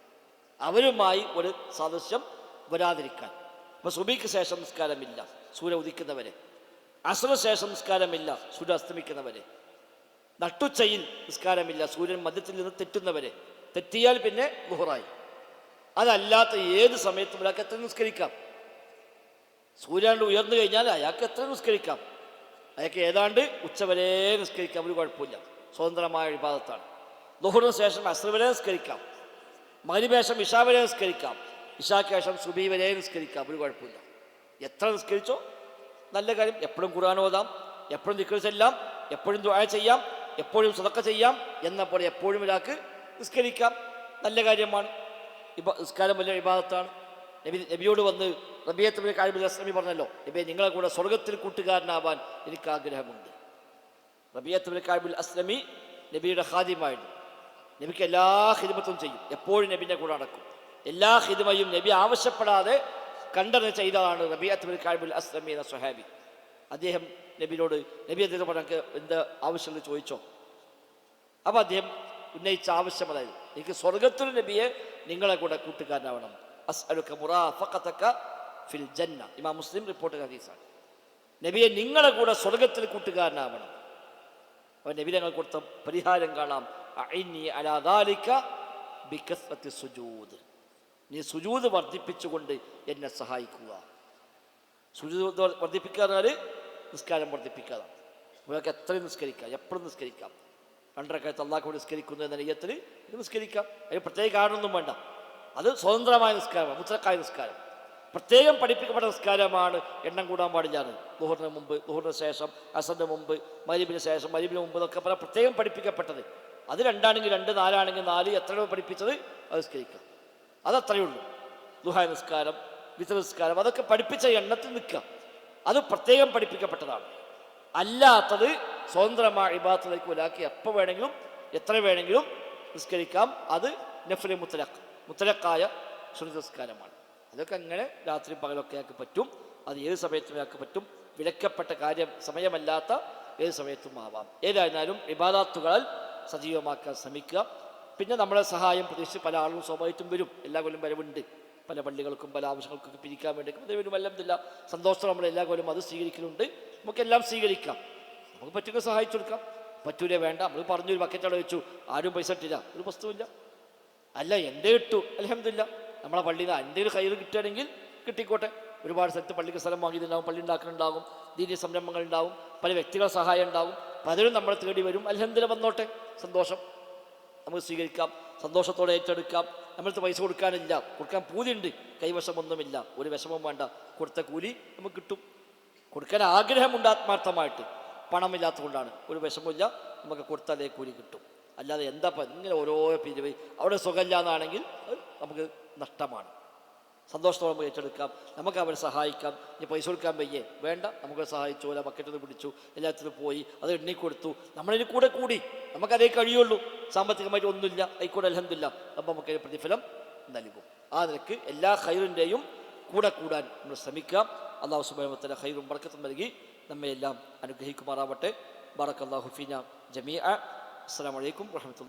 അവരുമായി ഒരു സാദൃശ്യം വരാതിരിക്കാൻ. അപ്പോൾ സുബഹിക്ക് ശേഷം നിസ്കാരമില്ല സൂര്യ ഉദിക്കുന്നവരെ, അസ്റിന് ശേഷം നിസ്കാരമില്ല സൂര്യ അസ്തമിക്കുന്നവരെ, നട്ടുച്ചയിൽ നിസ്കാരമില്ല സൂര്യൻ മധ്യത്തിൽ നിന്ന് തെറ്റുന്നവരെ. തെറ്റിയാൽ പിന്നെ ളുഹറായി. അതല്ലാത്ത ഏത് സമയത്തും ഒരാൾക്ക് എത്ര നിസ്കരിക്കാം. സൂര്യൻ ഉയർന്നു കഴിഞ്ഞാൽ അയാൾക്ക് എത്ര നിസ്കരിക്കാം. അയാൾക്ക് ഏതാണ്ട് ഉച്ചവരെ നിസ്കരിക്കാം, ഒരു കുഴപ്പമില്ല. സ്വതന്ത്രമായ ഇബാദത്താണ്. ളുഹറിന് ശേഷം അസ്ർ വരെ നിസ്കരിക്കാം, മഗ്രിബിന് ശേഷം ഇശാ വരെ നിസ്കരിക്കാം, ഇശാക്ക് ശേഷം സുബഹി വരെ നിസ്കരിക്കാം, ഒരു കുഴപ്പമില്ല. എത്ര നിസ്കരിച്ചോ നല്ല കാര്യം. എപ്പോഴും ഖുർആൻ ഓതാം, എപ്പോഴും ദിക്ർ ചെല്ലാം, എപ്പോഴും ദുആ ചെയ്യാം, എപ്പോഴും സദഖ ചെയ്യാം എന്ന പോലെ എപ്പോഴും ഒരാൾക്ക് നിസ്കരിക്കാം. നല്ല കാര്യമാണ്. നിസ്കാരം വലിയ ഇബാദത്താണ്. നബിയോട് വന്ന് റബീഅത്ത് ഇബ്നു കഅബ് അസ്ലമി പറഞ്ഞല്ലോ, നബിയെ നിങ്ങളെ കൂടെ സ്വർഗത്തിൽ കൂട്ടുകാരനാവാൻ എനിക്ക് ആഗ്രഹമുണ്ട്. റബീഅത്ത് ഇബ്നു കഅബ് അസ്ലമി നബിയുടെ ഖാദിമായിരുന്നു. നബിക്ക് എല്ലാ ഖിദ്മത്തും ചെയ്യും, എപ്പോഴും നബിൻ്റെ കൂടെ നടക്കും. എല്ലാ ഖിദ്മയും നബി ആവശ്യപ്പെടാതെ കണ്ടറിഞ്ഞ് ചെയ്തതാണ് റബീഅത്ത് ഇബ്നു കഅബ് അസ്ലമി എന്ന സ്വഹാബി. അദ്ദേഹം നബിയോട് അദ്ദേഹം പറഞ്ഞ എന്ത് ആവശ്യമുള്ള ചോദിച്ചോ. അപ്പോൾ അദ്ദേഹം ഉന്നയിച്ച ആവശ്യം അതായത് എനിക്ക് സ്വർഗത്തിൽ നബിയെ നിങ്ങളെ കൂടെ കൂട്ടുകാരനാവണം. അസ്അലുക മുറാഫഖതക ഫിൽ ജന്ന. ഇമാം മുസ്ലിം റിപ്പോർട്ട് ഹദീസാണ്. നബിയെ നിങ്ങളെ കൂടെ സ്വർഗത്തിൽ കൂട്ടുകാരനാവണം. അപ്പോൾ നബി ഞങ്ങൾ കൊടുത്ത പരിഹാരം കാണാം. അഇന്നി അലാ ദാലിക ബികസ്റത്തി സുജൂദ്. നീ സുജൂദ് വർദ്ധിപ്പിച്ചുകൊണ്ട് എന്നെ സഹായിക്കുക. സുജൂദ് വർദ്ധിപ്പിക്കാതെ നിസ്കാരം വർദ്ധിപ്പിക്കാതാണ്. നിങ്ങൾക്ക് എത്രയും നിസ്കരിക്കാം, എപ്പോഴും നിസ്കരിക്കാം. 2 റക്അത്ത് അല്ലാഹുവോട് നിസ്കരിക്കുന്നു എന്ന നിയ്യത്തിൽ നിസ്കരിക്കാം. അതിന് പ്രത്യേക കാരണമൊന്നും വേണ്ട. അത് സ്വതന്ത്രമായ നിസ്കാരമാണ്, മുത്തലക്കായ നിസ്കാരം. പ്രത്യേകം പഠിപ്പിക്കപ്പെട്ട നിസ്കാരമാണ്. എണ്ണം കൂടാൻ പാടില്ലാണ്. ളുഹറിന് മുമ്പ്, ളുഹറിന് ശേഷം, അസറിന് മുമ്പ്, മഗ്രിബിന് ശേഷം, മഗ്രിബിന് മുമ്പ് എന്നൊക്കെ പറഞ്ഞാൽ പ്രത്യേകം പഠിപ്പിക്കപ്പെട്ടത്. അത് 2 ആണെങ്കിൽ 2, 4 ആണെങ്കിൽ 4, എത്രയോ പഠിപ്പിച്ചത് അത് നിസ്കരിക്കാം. അതത്രയേ ഉള്ളൂ. ദുഹാ നിസ്കാരം, വിത്ർ നിസ്കാരം, അതൊക്കെ പഠിപ്പിച്ച എണ്ണത്തിൽ നിൽക്കുക. അത് പ്രത്യേകം പഠിപ്പിക്കപ്പെട്ടതാണ്. അല്ലാത്തത് സ്വതന്ത്രമായ ഇബാദത്തിലേക്ക് ഒരാൾക്ക് എപ്പോൾ വേണമെങ്കിലും എത്ര വേണമെങ്കിലും നിസ്കരിക്കാം. അത് നഫ്ല് മുത്തലക്കായ സുന്നത്ത് നിസ്കാരമാണ്. അതൊക്കെ അങ്ങനെ രാത്രി പകലൊക്കെ ആക്കി പറ്റും. അത് ഏത് സമയത്തും ആക്കി പറ്റും. വിലക്കപ്പെട്ട കാര്യം സമയമല്ലാത്ത ഏത് സമയത്തും ആവാം. ഏതായിരുന്നാലും ഇബാദത്തുകൾ സജീവമാക്കാൻ ശ്രമിക്കുക. പിന്നെ നമ്മളെ സഹായം പ്രതീക്ഷിച്ച് പല ആളുകളും സ്വാഭാവികമായിട്ടും വരും. എല്ലാ കൊല്ലം വരവുണ്ട്. പല പള്ളികൾക്കും പല ആവശ്യങ്ങൾക്കൊക്കെ പിരിക്കാൻ വേണ്ടി ദൈവം അൽഹംദുലില്ലാ സന്തോഷം നമ്മൾ എല്ലാ കൊല്ലം അത് സ്വീകരിക്കുന്നുണ്ട്. നമുക്കെല്ലാം സ്വീകരിക്കാം, നമുക്ക് പറ്റുക സഹായിച്ചു കൊടുക്കാം. പറ്റൂലേ വേണ്ട, നമ്മൾ പറഞ്ഞൊരു ബക്കറ്റ് അവിടെ വെച്ചു, ആരും പൈസ ഇട്ടില്ല, ഒരു വസ്തുവില്ല. അല്ല എൻ്റെ ഇട്ടു അൽഹംദുലില്ലാ, നമ്മളെ പള്ളിയിൽ എന്തെങ്കിലും കയ്യിൽ കിട്ടുകയാണെങ്കിൽ കിട്ടിക്കോട്ടെ. ഒരുപാട് സ്ഥലത്ത് പള്ളിക്ക് സ്ഥലം വാങ്ങിയിട്ടുണ്ടാകും, പള്ളി ഉണ്ടാക്കുന്നുണ്ടാകും, ദീനീയ സംരംഭങ്ങൾ ഉണ്ടാവും, പല വ്യക്തികളുടെ സഹായം ഉണ്ടാവും, പലരും നമ്മളെ തേടി വരും. അൽഹംദുലില്ലാ വന്നോട്ടെ, സന്തോഷം, നമുക്ക് സ്വീകരിക്കാം, സന്തോഷത്തോടെ ഏറ്റെടുക്കാം. നമ്മൾക്ക് പൈസ കൊടുക്കാനില്ല, കൊടുക്കാൻ പൂതിയുണ്ട്, കൈവശമൊന്നുമില്ല, ഒരു വിഷമം വേണ്ട, കൊടുത്ത കൂലി നമുക്ക് കിട്ടും. കൊടുക്കാൻ ആഗ്രഹമുണ്ട് ആത്മാർത്ഥമായിട്ട്, പണമില്ലാത്തത് കൊണ്ടാണ്, ഒരു വിഷമമില്ല, നമുക്ക് കൊടുത്താലേ കൂലി കിട്ടും. അല്ലാതെ എന്താ ഇങ്ങനെ ഓരോ പിരിവ്, അവിടെ സുഖമില്ല എന്നാണെങ്കിൽ നമുക്ക് നഷ്ടമാണ്. സന്തോഷത്തോടെ നമുക്ക് ഏറ്റെടുക്കാം, നമുക്ക് അവരെ സഹായിക്കാം. ഇനി പൈസ കൊടുക്കാൻ വയ്യേ വേണ്ട, നമുക്ക് സഹായിച്ചു, അല്ല ബക്കറ്റിൽ പിടിച്ചു, എല്ലാത്തിനും പോയി, അത് എണ്ണി കൊടുത്തു, നമ്മളിന് കൂടെ കൂടി, നമുക്കതേ കഴിയുള്ളൂ, സാമ്പത്തികമായിട്ട് ഒന്നുമില്ല, ആയിക്കോട്ടെ അൽഹംദുലില്ലാ, അപ്പം നമുക്ക് പ്രതിഫലം നൽകും. ആ നിലക്ക് എല്ലാ ഖൈറിൻ്റെയും കൂടെ കൂടാൻ നമ്മൾ ശ്രമിക്കാം. അല്ലാഹു സുബ്ഹാനഹു വ തആല ഖൈറും ബറക്കത്തും നൽകി നമ്മെ എല്ലാം അനുഗ്രഹിക്കുമാറാവട്ടെ. ബറക്കല്ലാഹു ഫീനാ ജമീഅ. അസ്സലാമു അലൈക്കും വറഹ്മത്തുള്ളാഹി.